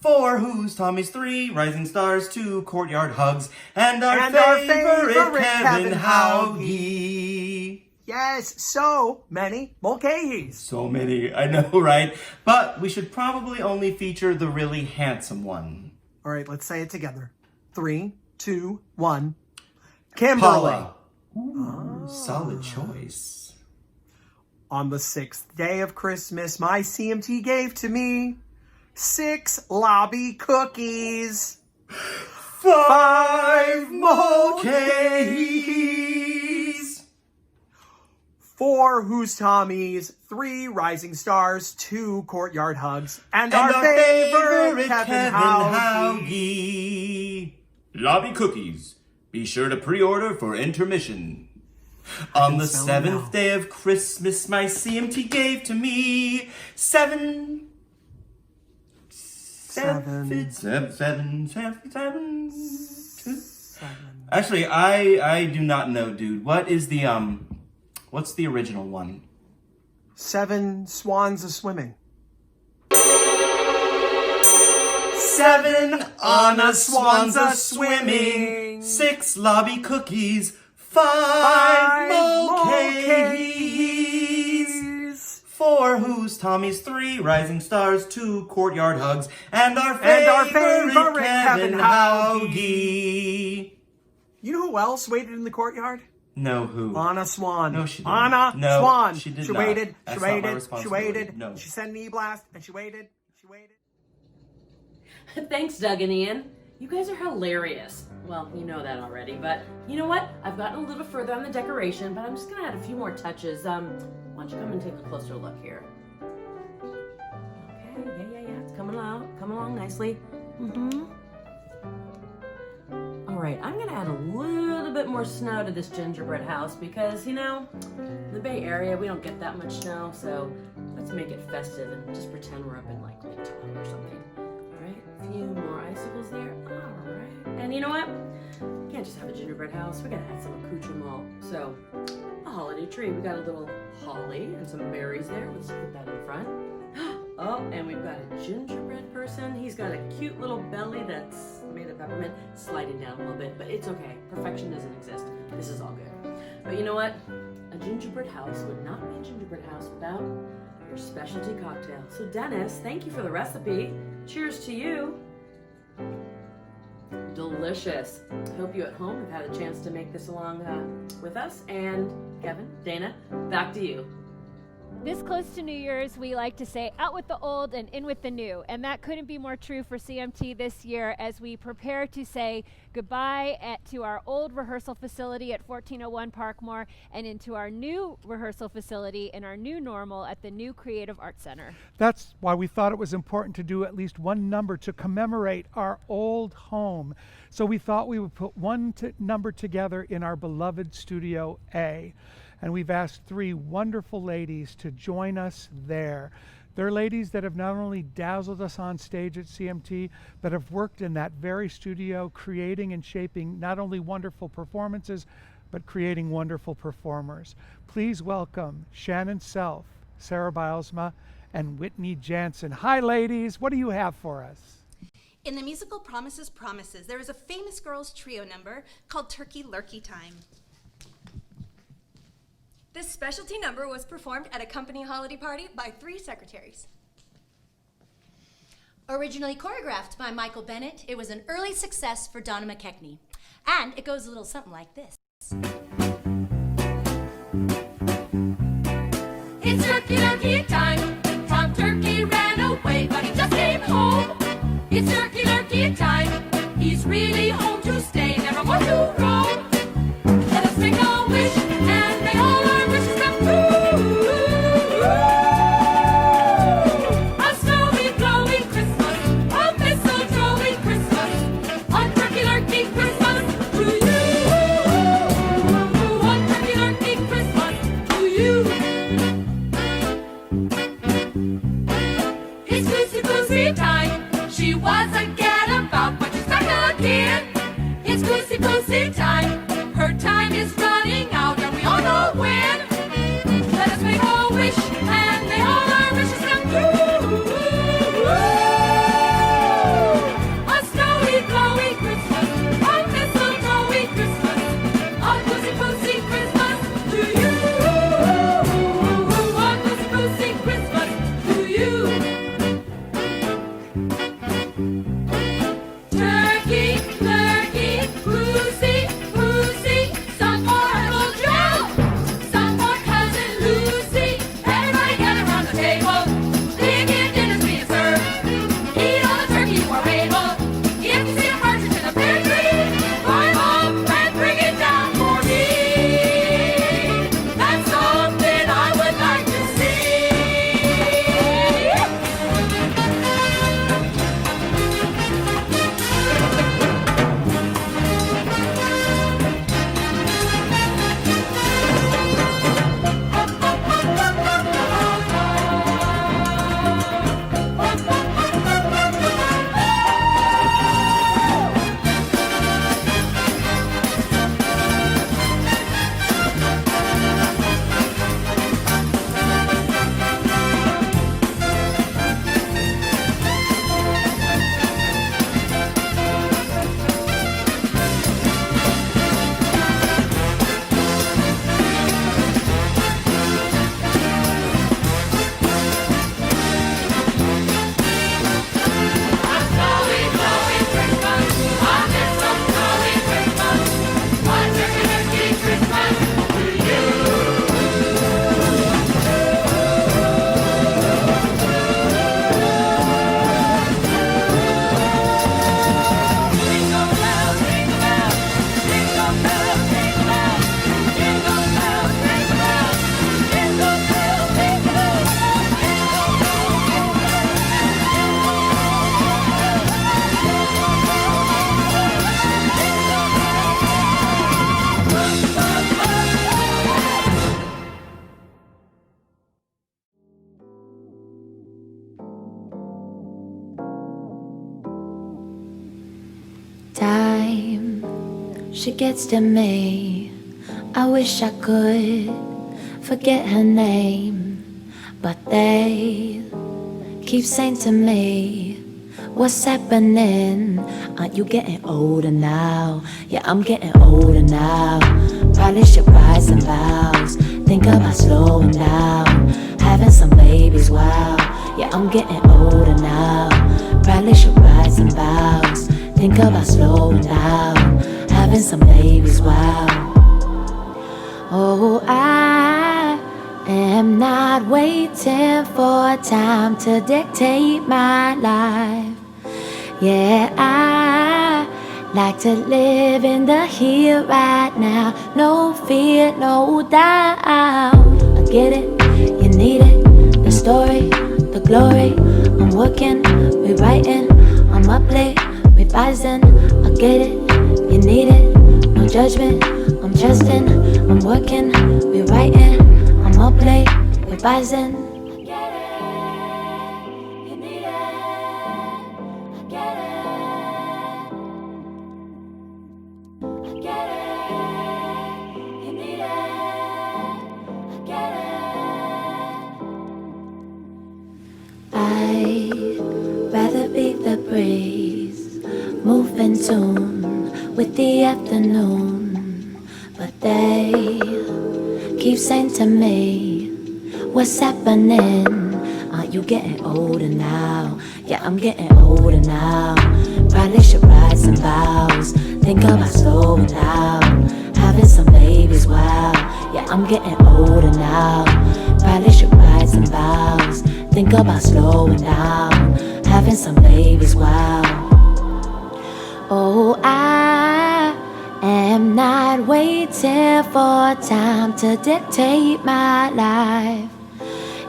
4 Who's Tommies, 3 rising stars, 2 courtyard hugs, and our favorite Kevin Hauge. Yes, so many Mulcahies. So many, I know, right? But we should probably only feature the really handsome one. All right, let's say it together. 3, 2, 1. Kimberly. Paula. Ooh, solid choice. On the 6th day of Christmas, my CMT gave to me 6 lobby cookies. 5 mulcahies. 4 Who's Tommies, 3 Rising Stars, 2 Courtyard Hugs, and our favorite Kevin Haugie. Lobby cookies. Be sure to pre-order for intermission. On the 7th day of Christmas, my CMT gave to me 7. Actually, I do not know, dude. What is the what's the original one? 7 swans a swimming. 7 on a swans a swimming. 6 lobby cookies. 5 mulcahies. 4 Who's Tommies, 3 Rising Stars, 2 Courtyard Hugs, and our favorite Kevin Haugie. You know who else waited in the courtyard? No, who? Anna Swan. No, she didn't. Anna No, Swan. she did She not. waited. That's She not my waited. She responsibility. waited. No. She sent an e-blast, and she waited. She waited. Thanks, Doug and Ian. You guys are hilarious. Well, you know that already, but you know what? I've gotten a little further on the decoration, but I'm just gonna add a few more touches. Why don't you come and take a closer look here? Okay, yeah. It's coming along nicely. All right, I'm gonna add a little bit more snow to this gingerbread house because, you know, in the Bay Area, we don't get that much snow, so let's make it festive and just pretend we're up in like Lake Tahoe or something. All right, a few more icicles there. All right, and you know what? We can't just have a gingerbread house. We gotta add some accoutrement. So, a holiday tree. We got a little holly and some berries there. Let's put that in front. Oh, and we've got a gingerbread person. He's got a cute little belly that's made of peppermint, sliding down a little bit, but it's okay. Perfection doesn't exist. This is all good. But you know what? A gingerbread house would not be a gingerbread house without your specialty cocktail. So Dennis, thank you for the recipe. Cheers to you. Delicious. Hope you at home have had a chance to make this along with us. And Kevin, Dana, back to you. This close to New Year's, we like to say out with the old and in with the new. And that couldn't be more true for CMT this year as we prepare to say goodbye to our old rehearsal facility at 1401 Parkmore and into our new rehearsal facility in our new normal at the new Creative Arts Center. That's why we thought it was important to do at least one number to commemorate our old home. So we thought we would put one number together in our beloved Studio A. And we've asked 3 wonderful ladies to join us there. They're ladies that have not only dazzled us on stage at CMT, but have worked in that very studio, creating and shaping not only wonderful performances, but creating wonderful performers. Please welcome Shannon Self, Sarah Bilesma, and Whitney Jansen. Hi, ladies. What do you have for us? In the musical Promises, Promises, there is a famous girls trio number called Turkey Lurky Time. This specialty number was performed at a company holiday party by 3 secretaries. Originally choreographed by Michael Bennett, it was an early success for Donna McKechnie. And it goes a little something like this. It's turkey lurky time. Tom Turkey ran away, but he just came home. It's turkey lurky time. He's really home to stay, never more to roam. Let us make a wish, and may all our wishes come true. A snowy, glowy Christmas, a mistletoe-y Christmas, a turkey lurky Christmas to you. A turkey lurky Christmas to you. It's Goosey time. She was a gadabout, but she's back again. It's Goosey time. time she gets to me, I wish I could forget her name, but they keep saying to me, what's happening? Aren't you getting older now? Yeah, I'm getting older now. Probably should rise and vows. Think about slowing down, having some babies, wow. Yeah, I'm getting older now. Probably should rise and vows. Think about slowing down, having some babies, wow. Oh, I am not waiting for time to dictate my life. Yeah, I like to live in the here right now. No fear, no doubt. I get it, you need it. The story, the glory. I'm working, rewriting. I'm up late, revising. I get it, you need it. No judgment, I'm trusting. I'm working, rewriting. I'm up late, revising. I'd rather be the breeze, move in tune with the afternoon. But they keep saying to me, what's happening? Aren't you getting older now? Yeah, I'm getting older now. Probably should rise and vows. Think about slowing down, having some babies, wow. Yeah, I'm getting older now. Probably should rise and vows. Think about slowing down, having some babies, wow. Oh, I am not waiting for time to dictate my life.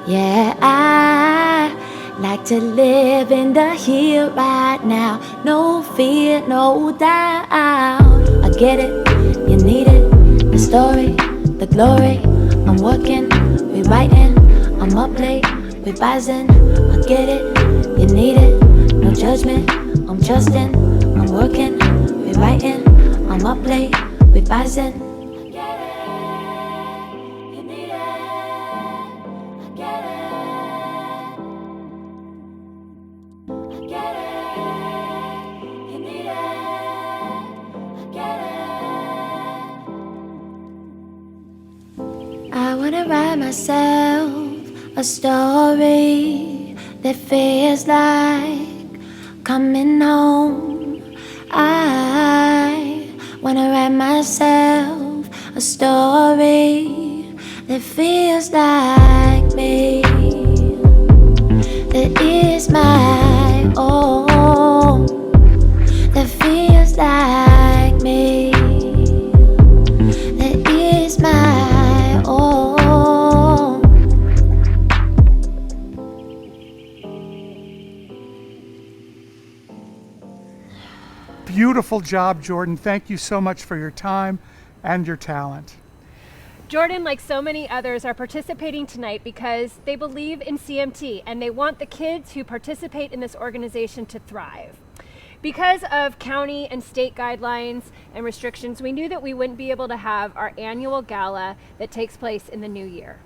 Yeah, I like to live in the here right now. No fear, no doubt. I get it, you need it. The story, the glory. I'm working, rewriting. I'm up late, revising. I get it, you need it. No judgment, I'm trusting. I'm working, rewriting. I'm up late, revising. I wanna write myself a story that feels like coming home. I wanna write myself a story that feels like me, that is my own, that feels like me, that is my own. Beautiful job, Jordan. Thank you so much for your time and your talent. Jordan, like so many others, are participating tonight because they believe in CMT and they want the kids who participate in this organization to thrive. Because of county and state guidelines and restrictions, we knew that we wouldn't be able to have our annual gala that takes place in the new year.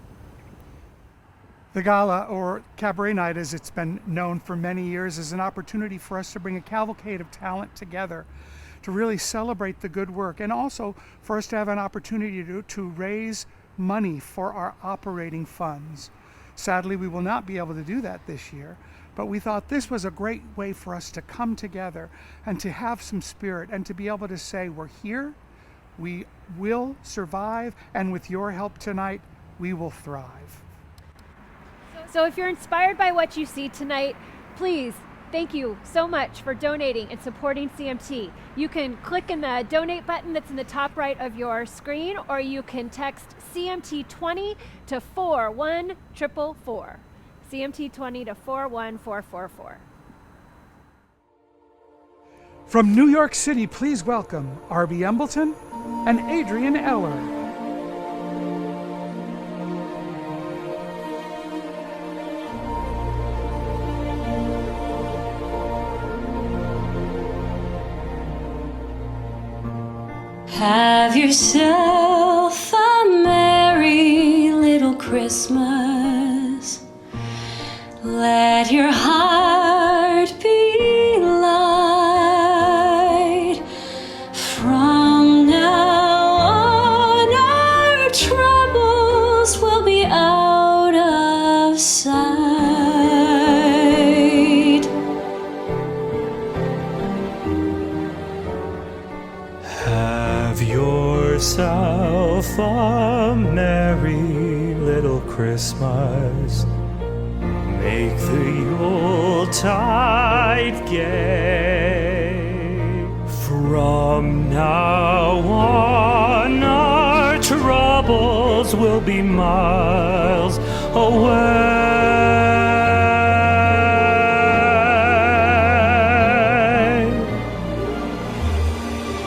The gala, or cabaret night as it's been known for many years, is an opportunity for us to bring a cavalcade of talent together to really celebrate the good work, and also for us to have an opportunity to raise money for our operating funds. Sadly, we will not be able to do that this year, but we thought this was a great way for us to come together and to have some spirit and to be able to say, we're here, we will survive, and with your help tonight, we will thrive. So if you're inspired by what you see tonight, please, thank you so much for donating and supporting CMT. You can click in the donate button that's in the top right of your screen, or you can text CMT20 to 41444. CMT20 to 41444. From New York City, please welcome Arby Embleton and Adrian Eller. Have yourself a merry little Christmas. Let your heart be light. From now on, our troubles will be out of sight. Have yourself a merry little Christmas. Make the Yuletide gay. From now on, our troubles will be miles away.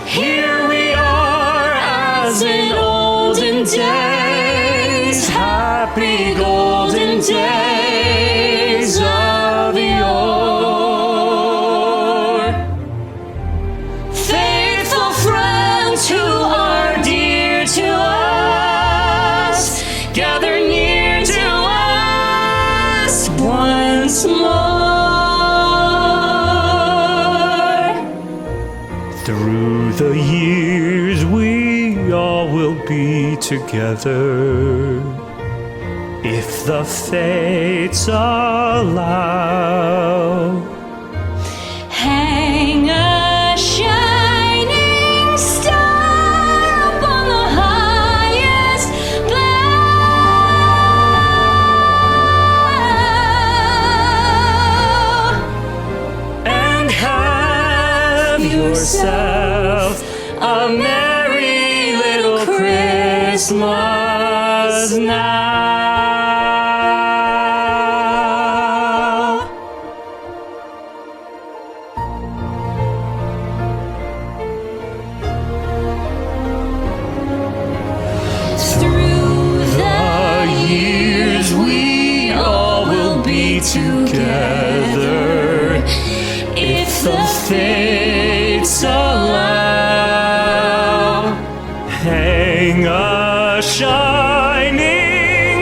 Here we are as in olden days, happy golden days of yore. Faithful friends who are dear to us, gather near to us once more. Through the years we all will be together, if the fates allow. Hang a shining star up on the highest bough, And have yourself a merry little Christmas now. through The years we all will be together, if the fates allow. Hang a shining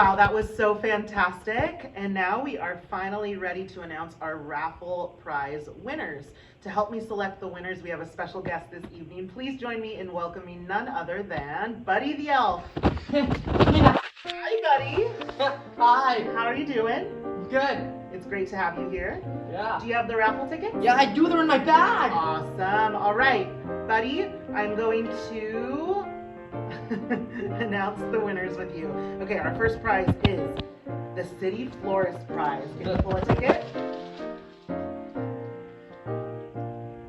Wow, that was so fantastic. And now we are finally ready to announce our raffle prize winners. To help me select the winners, we have a special guest this evening. Please join me in welcoming none other than Buddy the Elf. Hi, Buddy. Hi. How are you doing? Good. It's great to have you here. Yeah. Do you have the raffle tickets? Yeah, I do. They're in my bag. Awesome. All right, Buddy, I'm going to announce the winners with you. Okay, our first prize is the City Florist Prize. Can you pull a ticket?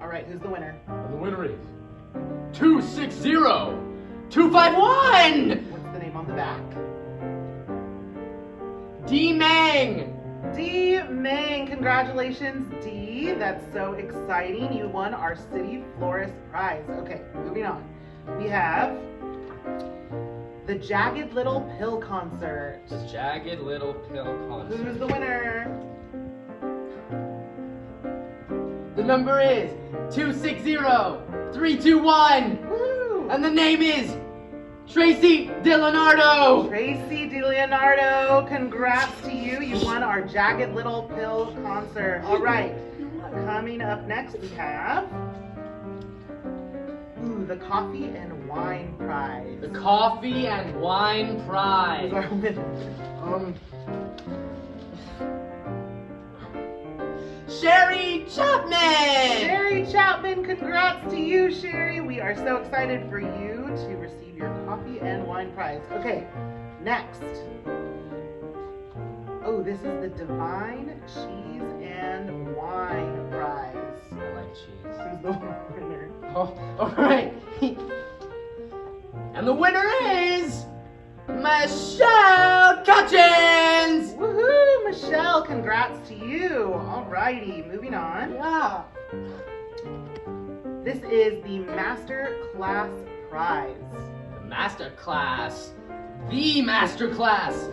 All right, who's the winner? The winner is 260251. What's the name on the back? D Mang. D Mang, congratulations, D. That's so exciting. You won our City Florist Prize. Okay, moving on. We have the Jagged Little Pill Concert. The Jagged Little Pill Concert. Who's the winner? The number is 260321. Woo! And the name is Tracy DeLeonardo. Tracy DeLeonardo, congrats to you. You won our Jagged Little Pill Concert. All right, coming up next we have the Coffee and Wine Prize. The Coffee and Wine Prize. Who's our winner? Sherry Chapman! Sherry Chapman, congrats to you, Sherry. We are so excited for you to receive your Coffee and Wine Prize. Okay, next. Oh, this is the Divine Cheese and Wine Prize. I like cheese. Who's the winner? Oh, all right. And the winner is Michelle Cutchins! Woohoo, Michelle, congrats to you. Alrighty, moving on. Yeah. This is the Master Class Prize. The Master Class. The Master Class.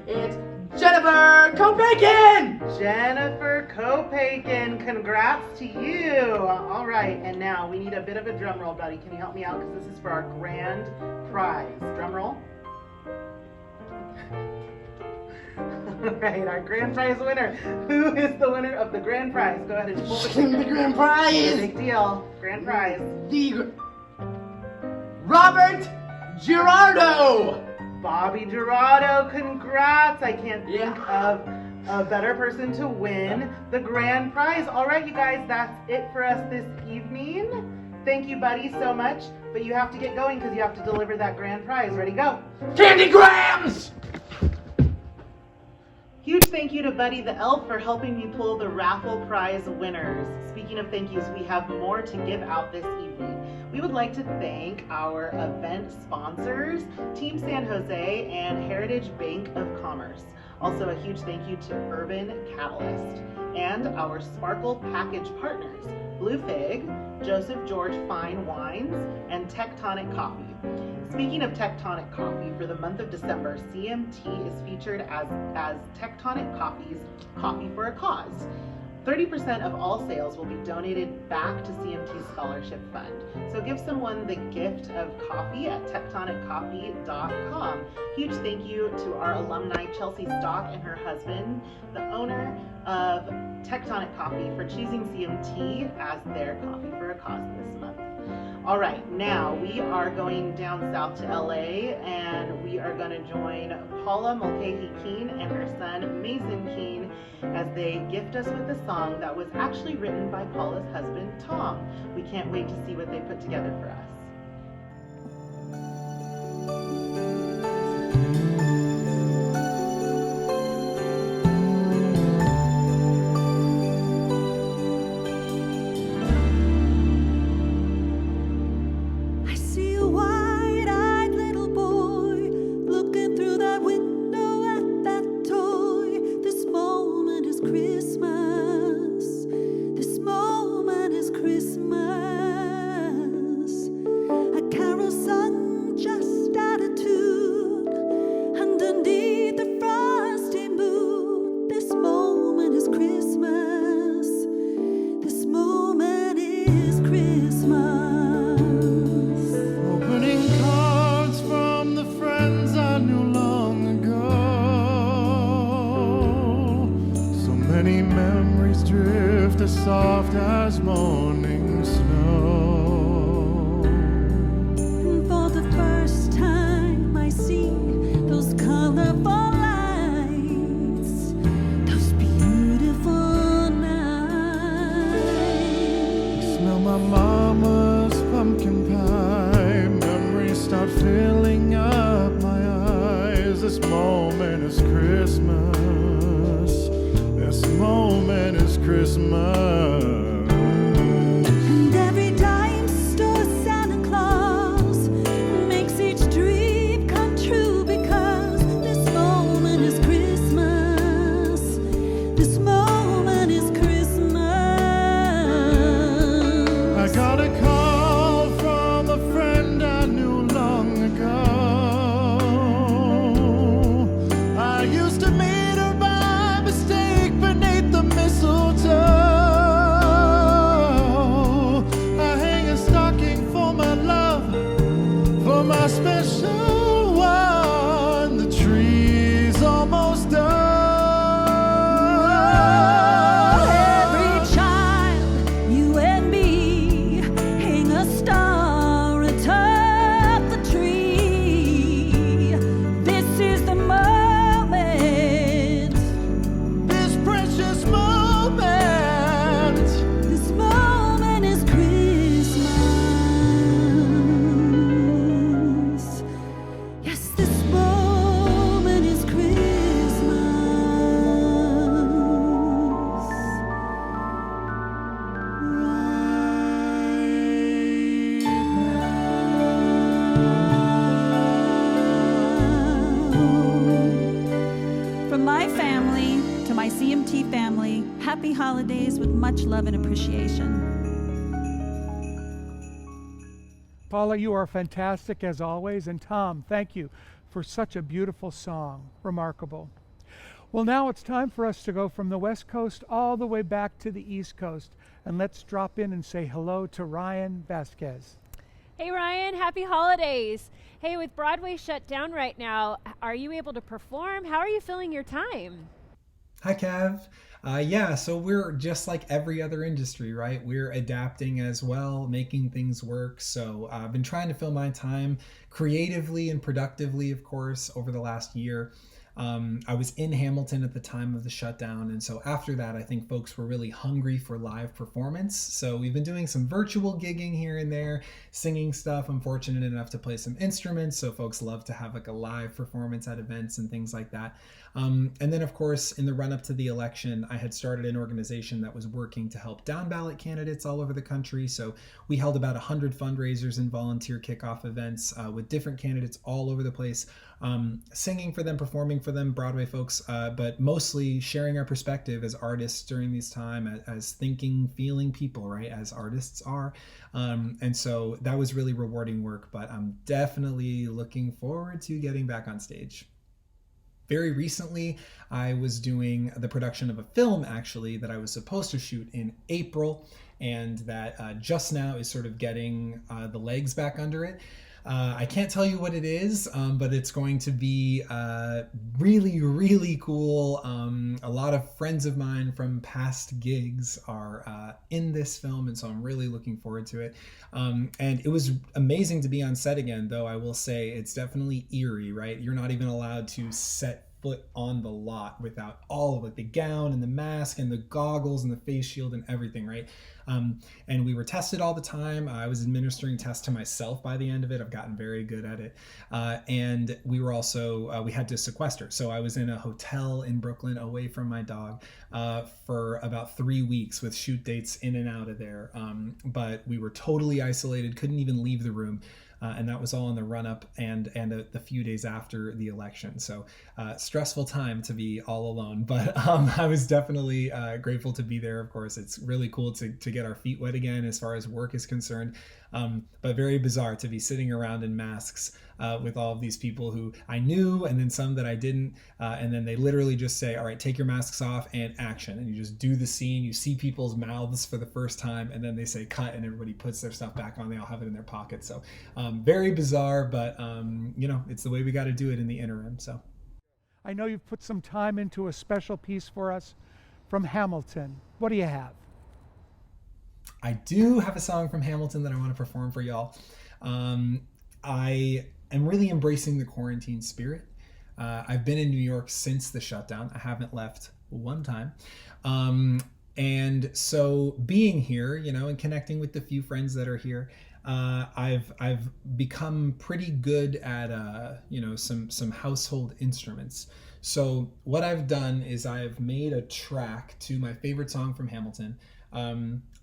It's Jennifer Kopaikin! Jennifer Kopaikin, congrats to you. All right, and now we need a bit of a drum roll, buddy. Can you help me out? Because this is for our grand prize. Drum roll. All right, our grand prize winner. Who is the winner of the grand prize? Go ahead and pull the ticket. The grand prize! Big deal. Grand prize. Robert Girardo! Bobby Girardo, congrats. I can't think of a better person to win the grand prize. All right, you guys, that's it for us this evening. Thank you, Buddy, so much. But you have to get going because you have to deliver that grand prize. Ready, go. Candy Grams! Huge thank you to Buddy the Elf for helping me pull the raffle prize winners. Speaking of thank yous, we have more to give out this evening. We would like to thank our event sponsors, Team San Jose and Heritage Bank of Commerce. Also a huge thank you to Urban Catalyst and our Sparkle Package partners, Blue Fig, Joseph George Fine Wines, and Tectonic Coffee. Speaking of Tectonic Coffee, for the month of December, CMT is featured as Tectonic Coffee's Coffee for a Cause. 30% of all sales will be donated back to CMT's Scholarship Fund. So give someone the gift of coffee at tectoniccoffee.com. Huge thank you to our alumni Chelsea Stock and her husband, the owner of Tectonic Coffee, for choosing CMT as their Coffee for a Cause this month. All right, now we are going down south to LA and we are going to join Paula Mulcahy Keene and her son Mason Keene as they gift us with a song that was actually written by Paula's husband Tom. We can't wait to see what they put together for us. I see a wide-eyed little boy looking through that window at that toy. This moment is Christmas. This moment is Christmas. those colorful lights, those beautiful nights. Smell my mama's pumpkin pie. Memories start filling up my eyes. This moment is Christmas. This moment is Christmas. And every dime store Santa Claus makes each dream come true, because this moment is Christmas. This moment is Christmas. I got a call from a friend I knew long ago. I used to meet her by mistake beneath the mistletoe. I hang a stocking for my love, for my special one. The tree's almost done. Every child, you and me, hang a star atop the tree. This is the moment, This precious moment. this moment is Christmas. Yes, this moment is Christmas. From my family to my CMT family, happy holidays with much love and appreciation. Paula, you are fantastic as always. And Tom, thank you for such a beautiful song. Remarkable. Well, now it's time for us to go from the West Coast all the way back to the East Coast. And let's drop in and say hello to Ryan Vasquez. Hey Ryan, happy holidays. Hey, with Broadway shut down right now, are you able to perform? How are you filling your time? Hi, Kev. Yeah, so we're just like every other industry, right? We're adapting as well, making things work. So I've been trying to fill my time creatively and productively, of course, over the last year. I was in Hamilton at the time of the shutdown, and so after that, I think folks were really hungry for live performance. So we've been doing some virtual gigging here and there, singing stuff. I'm fortunate enough to play some instruments, so folks love to have like a live performance at events and things like that. And then, of course, in the run-up to the election, I had started an organization that was working to help down-ballot candidates all over the country. So we held about 100 fundraisers and volunteer kickoff events with different candidates all over the place, singing for them, performing for them, Broadway folks, but mostly sharing our perspective as artists during this time, as thinking, feeling people, right, as artists are. And so that was really rewarding work, but I'm definitely looking forward to getting back on stage. Very recently, I was doing the production of a film, actually, that I was supposed to shoot in April, and that just now is sort of getting the legs back under it. I can't tell you what it is, but it's going to be really, really cool. A lot of friends of mine from past gigs are in this film, and so I'm really looking forward to it. And it was amazing to be on set again, though I will say it's definitely eerie, right? You're not even allowed to set foot on the lot without all of it, the gown and the mask and the goggles and the face shield and everything, right? And we were tested all the time. I was administering tests to myself by the end of it. I've gotten very good at it. And we were also, we had to sequester. So I was in a hotel in Brooklyn away from my dog for about 3 weeks with shoot dates in and out of there. But we were totally isolated, couldn't even leave the room. And that was all in the run-up and the few days after the election. So stressful time to be all alone. But I was definitely grateful to be there, of course. It's really cool to get our feet wet again as far as work is concerned. But very bizarre to be sitting around in masks with all of these people who I knew and then some that I didn't. And then they literally just say, all right, take your masks off and action. And you just do the scene. You see people's mouths for the first time, and then they say cut, and everybody puts their stuff back on. They all have it in their pockets. So very bizarre, but you know, it's the way we got to do it in the interim. So I know you've put some time into a special piece for us from Hamilton. What do you have? I do have a song from Hamilton that I want to perform for y'all. I am really embracing the quarantine spirit. I've been in New York since the shutdown. I haven't left one time. And so being here, and connecting with the few friends that are here, I've become pretty good at some household instruments. So what I've done is I've made a track to my favorite song from Hamilton,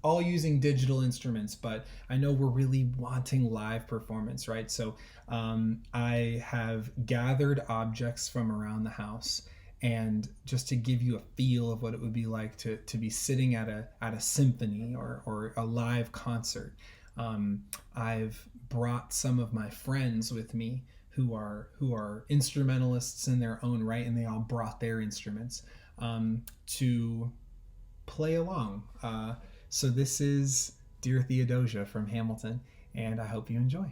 all using digital instruments, but I know we're really wanting live performance, right? So I have gathered objects from around the house, and just to give you a feel of what it would be like to be sitting at a symphony or a live concert. I've brought some of my friends with me who are instrumentalists in their own right, and they all brought their instruments to play along. So this is Dear Theodosia from Hamilton, and I hope you enjoy.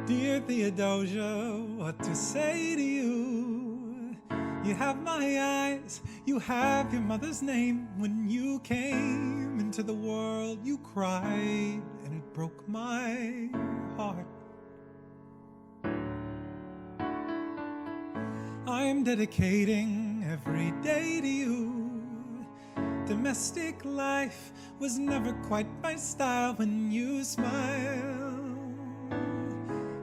Dear Theodosia, what to say to you? You have my eyes, you have your mother's name. When you came into the world, you cried, and it broke my heart. I'm dedicating every day to you. Domestic life was never quite my style. When you smile,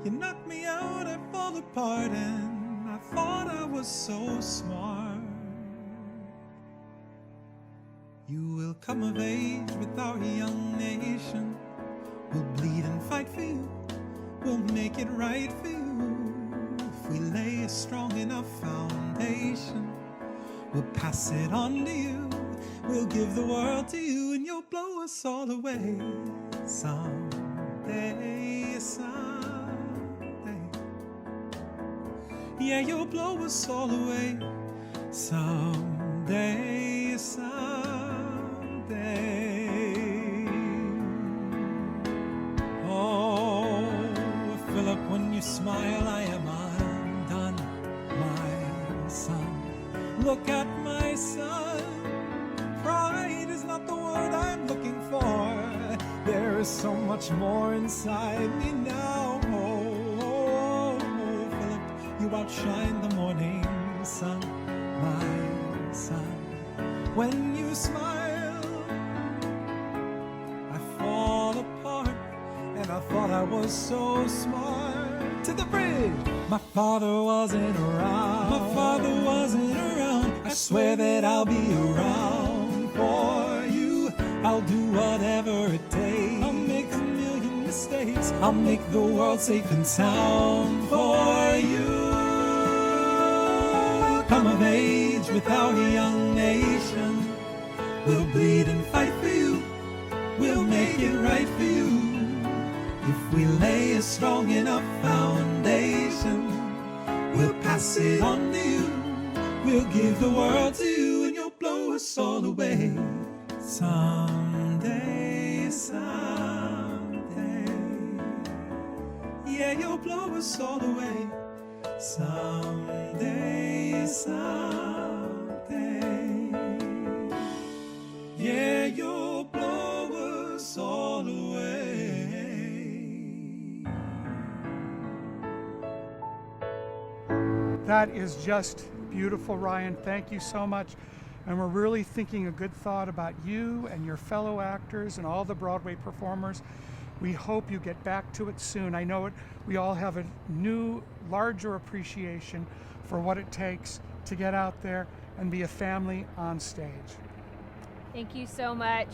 you knock me out, I fall apart, and I thought I was so smart. You will come of age with our young nation. We'll bleed and fight for you. We'll make it right for you. If we lay a strong enough foundation, we'll pass it on to you. We'll give the world to you, and you'll blow us all away. Someday, yeah, you'll blow us all away. Someday, someday. Oh, Philip, when you smile, I am undone. My son, look at my son. Pride is not the word I'm looking for. There is so much more inside me now. You outshine the morning sun, my son. When you smile, I fall apart, and I thought I was so smart. To the bridge! My father wasn't around. My father wasn't around. I swear that I'll be around for you. I'll do whatever it takes. I'll make a million mistakes. I'll make the world safe and sound for you. Come of age with our young nation. We'll bleed and fight for you. We'll make it right for you. If we lay a strong enough foundation, we'll pass it on to you. We'll give the world to you, and you'll blow us all away. Someday, someday. Yeah, you'll blow us all away. Someday, someday. Yeah, you'll blow us all away. That is just beautiful, Ryan. Thank you so much. And we're really thinking a good thought about you and your fellow actors and all the Broadway performers. We hope you get back to it soon. I know we all have a new, larger appreciation for what it takes to get out there and be a family on stage. Thank you so much.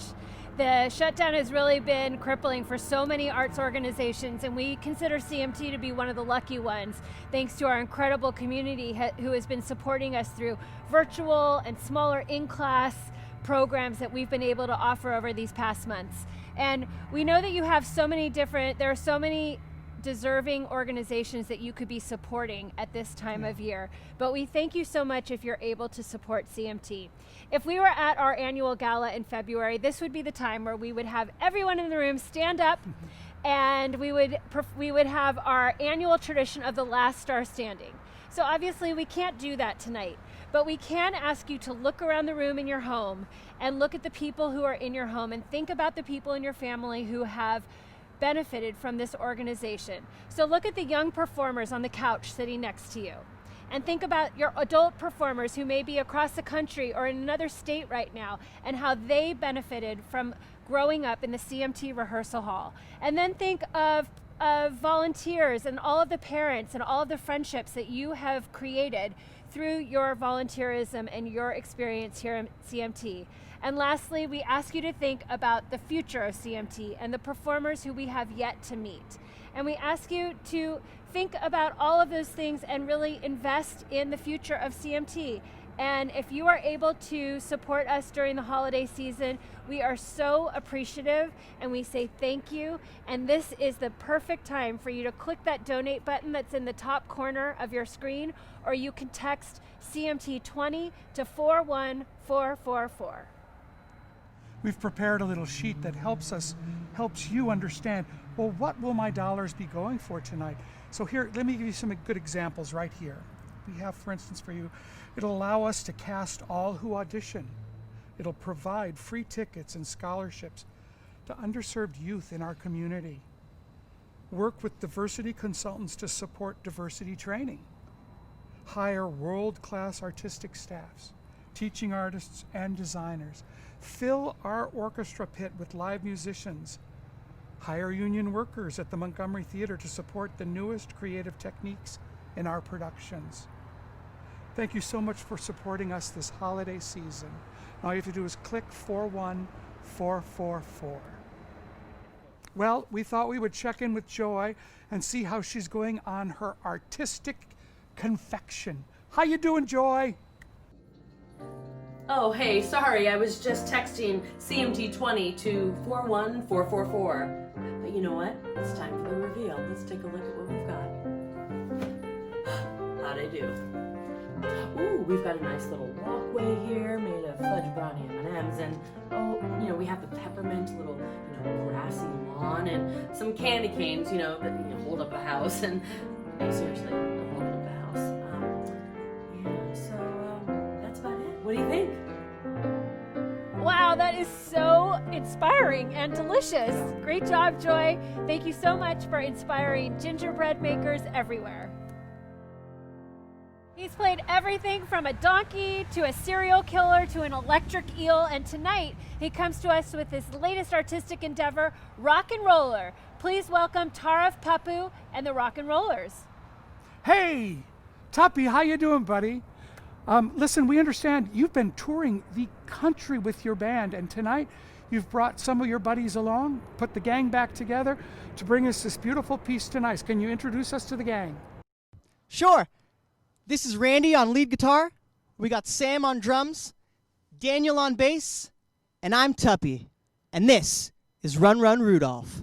The shutdown has really been crippling for so many arts organizations, and we consider CMT to be one of the lucky ones, thanks to our incredible community who has been supporting us through virtual and smaller in-class programs that we've been able to offer over these past months. And we know that you have there are so many deserving organizations that you could be supporting at this time of year. But we thank you so much if you're able to support CMT. If we were at our annual gala in February, this would be the time where we would have everyone in the room stand up and we would have our annual tradition of the last star standing. So obviously we can't do that tonight. But we can ask you to look around the room in your home and look at the people who are in your home and think about the people in your family who have benefited from this organization. So look at the young performers on the couch sitting next to you. And think about your adult performers who may be across the country or in another state right now and how they benefited from growing up in the CMT rehearsal hall. And then think of volunteers and all of the parents and all of the friendships that you have created through your volunteerism and your experience here at CMT. And lastly, we ask you to think about the future of CMT and the performers who we have yet to meet. And we ask you to think about all of those things and really invest in the future of CMT. And if you are able to support us during the holiday season, we are so appreciative and we say thank you. And this is the perfect time for you to click that donate button that's in the top corner of your screen, or you can text CMT20 to 41444. We've prepared a little sheet that helps you understand, well, what will my dollars be going for tonight? So here, let me give you some good examples right here. We have, for instance, for you, it'll allow us to cast all who audition. It'll provide free tickets and scholarships to underserved youth in our community. Work with diversity consultants to support diversity training. Hire world-class artistic staffs, teaching artists and designers. Fill our orchestra pit with live musicians. Hire union workers at the Montgomery Theater to support the newest creative techniques in our productions. Thank you so much for supporting us this holiday season. All you have to do is click 41444. Well, we thought we would check in with Joy and see how she's going on her artistic confection. How you doing, Joy? Oh, hey, sorry, I was just texting CMT20 to 41444. But you know what? It's time for the reveal. Let's take a look at what we've got. How'd I do? Ooh, we've got a nice little walkway here made of fudge brownie M&Ms, and we have the peppermint little, grassy lawn and some candy canes, that hold up a house. And seriously, hold up a house. That's about it. What do you think? Wow, that is so inspiring and delicious. Great job, Joy. Thank you so much for inspiring gingerbread makers everywhere. He's played everything from a donkey to a serial killer to an electric eel, and tonight he comes to us with his latest artistic endeavor, Rock and Roller. Please welcome Tarif Papu and the Rock and Rollers. Hey, Tuppy, how you doing, buddy? Listen, we understand you've been touring the country with your band, and tonight you've brought some of your buddies along, put the gang back together to bring us this beautiful piece tonight. Can you introduce us to the gang? Sure. This is Randy on lead guitar. We got Sam on drums, Daniel on bass, and I'm Tuppy. And this is Run Run Rudolph.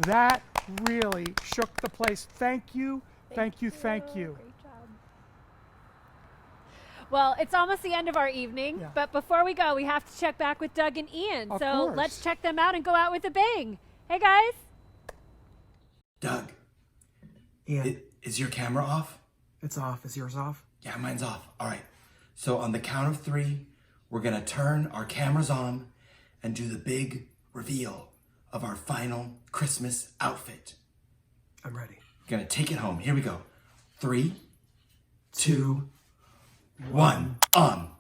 That really shook the place. Thank you, thank you, thank you. Well, it's almost the end of our evening, but before we go, we have to check back with Doug and Ian. Of So course. let's check them out and go out with a bang. Hey, guys. Doug. Ian. Is your camera off? It's off. Is yours off? Yeah, mine's off. All right. So on the count of 3, we're going to turn our cameras on and do the big reveal of our final Christmas outfit. I'm ready. Gonna take it home. Here we go. 3, 2, 1, on.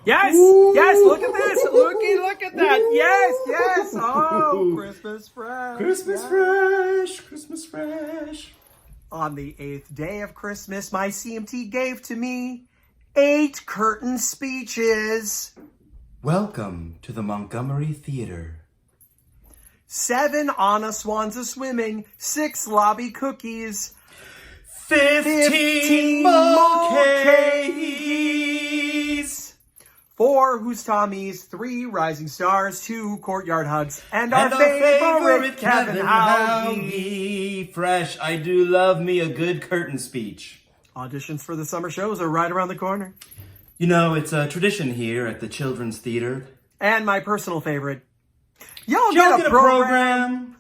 Yes! Ooh. Yes, look at this! Lurky, look at that! Yes, yes! Oh, Christmas fresh! Christmas fresh! Christmas fresh! On the 8th day of Christmas, my CMT gave to me 8 curtain speeches. Welcome to the Montgomery Theater. 7 Anna Swans a swimming, 6 lobby cookies, 15 mulcahies, 4 Who's Tommy's, 3 Rising Stars, 2 Courtyard Hugs, and our favorite Kevin Howgie. Fresh, I do love me a good curtain speech. Auditions for the summer shows are right around the corner. You know, it's a tradition here at the Children's Theater. And my personal favorite, y'all Y'all get a program.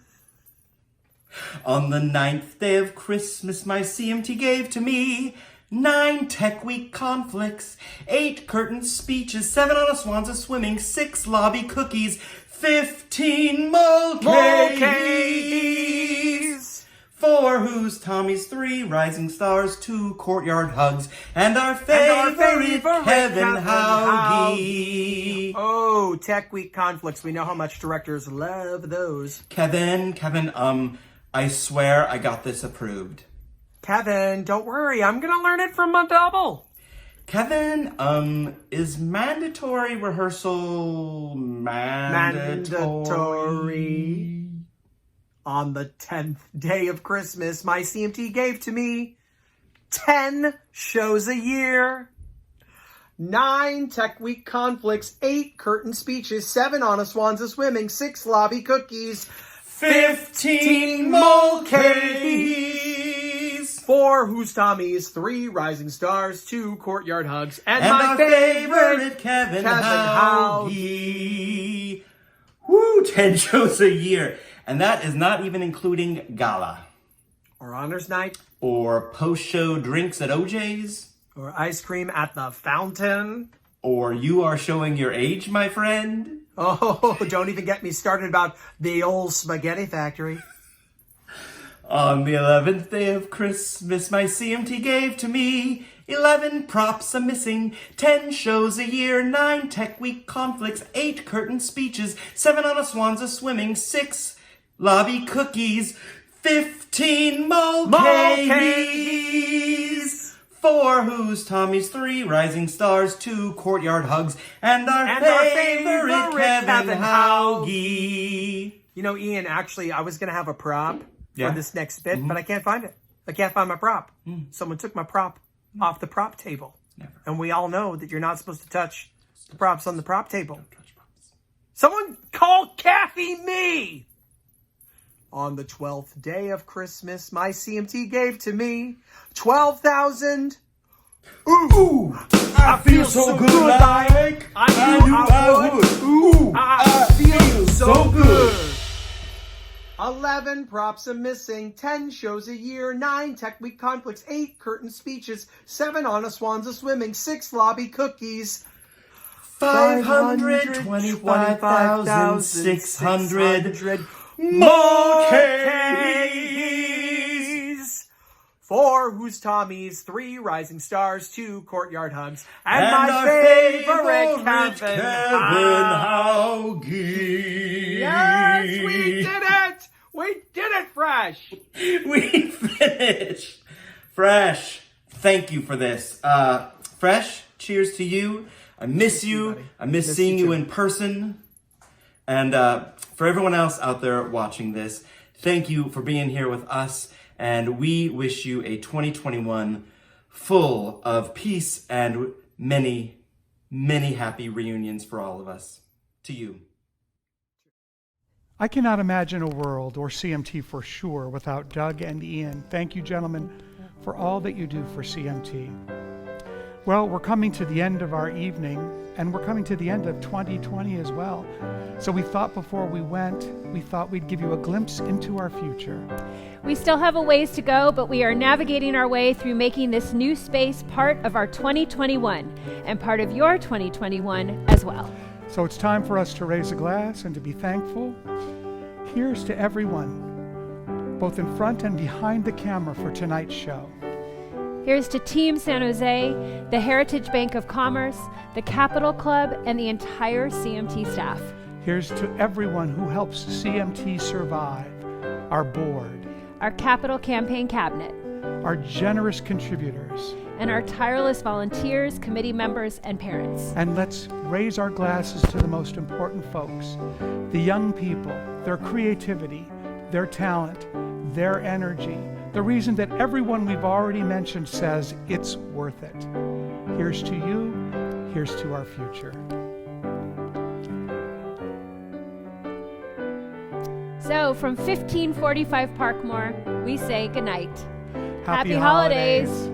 On the 9th day of Christmas, my CMT gave to me 9 Tech Week conflicts, 8 curtain speeches, 7 on a swans a swimming, 6 lobby cookies, 15 mulcahies, 4 Who's Tommy's, 3 Rising Stars, 2 Courtyard Hugs, and our favorite Kevin Howgie. Oh, Tech Week conflicts. We know how much directors love those. Kevin, I swear I got this approved. Kevin, don't worry. I'm going to learn it from my double. Kevin, is mandatory rehearsal mandatory? On the 10th day of Christmas, my CMT gave to me 10 shows a year. 9 Tech Week conflicts, 8 curtain speeches, 7 Anna Swans a swimming, 6 lobby cookies, 15 mulcahies, 4 Who's Tommy's, 3 Rising Stars, 2 Courtyard Hugs, and my our favorite Kevin Howgie. Woo, 10 shows a year. And that is not even including gala. Or honors night. Or post-show drinks at OJ's. Or ice cream at the fountain. Or you are showing your age, my friend. Oh, don't even get me started about the old spaghetti factory. On the 11th day of Christmas, my CMT gave to me 11 props a missing, 10 shows a year, 9 Tech Week conflicts, 8 curtain speeches, 7 on a swans a swimming, 6 lobby cookies, 15 mulcahies, 4 Who's Tommy's, 3 Rising Stars, 2 Courtyard Hugs, and our favorite Kevin Howgie. You know, Ian, actually, I was going to have a prop Yeah. for this next bit, but I can't find it. I can't find my prop. Someone took my prop off the prop table. And we all know that you're not supposed to touch the props on the prop table. Someone call Kathy me! On the 12th day of Christmas, my CMT gave to me 12,000. Ooh, I feel so good like I knew I would. Ooh, I feel so good. 11 props are missing, 10 shows a year, 9 Tech Week conflicts, 8 curtain speeches, 7 Anna Swans a swimming, 6 lobby cookies, 525,600 mulcahies, 4 Who's Tommy's, 3 Rising Stars, 2 Courtyard Hugs, and my favorite Kevin Howgie. Yes, we did it! We did it, Fresh! We finished. Fresh, thank you for this. Fresh, cheers to you. I miss you. I miss seeing you in person. And for everyone else out there watching this, thank you for being here with us. And we wish you a 2021 full of peace and many, many happy reunions for all of us. To you. I cannot imagine a world, or CMT for sure, without Doug and Ian. Thank you, gentlemen, for all that you do for CMT. Well, we're coming to the end of our evening, and we're coming to the end of 2020 as well. So we thought before we went, we thought we'd give you a glimpse into our future. We still have a ways to go, but we are navigating our way through making this new space part of our 2021 and part of your 2021 as well. So it's time for us to raise a glass and to be thankful. Here's to everyone, both in front and behind the camera for tonight's show. Here's to Team San Jose, the Heritage Bank of Commerce, the Capital Club, and the entire CMT staff. Here's to everyone who helps CMT survive, our board, our Capital Campaign Cabinet, our generous contributors, and our tireless volunteers, committee members, and parents. And let's raise our glasses to the most important folks, the young people, their creativity, their talent, their energy, the reason that everyone we've already mentioned says it's worth it. Here's to you, here's to our future. So from 1545 Parkmore, we say goodnight. Happy holidays.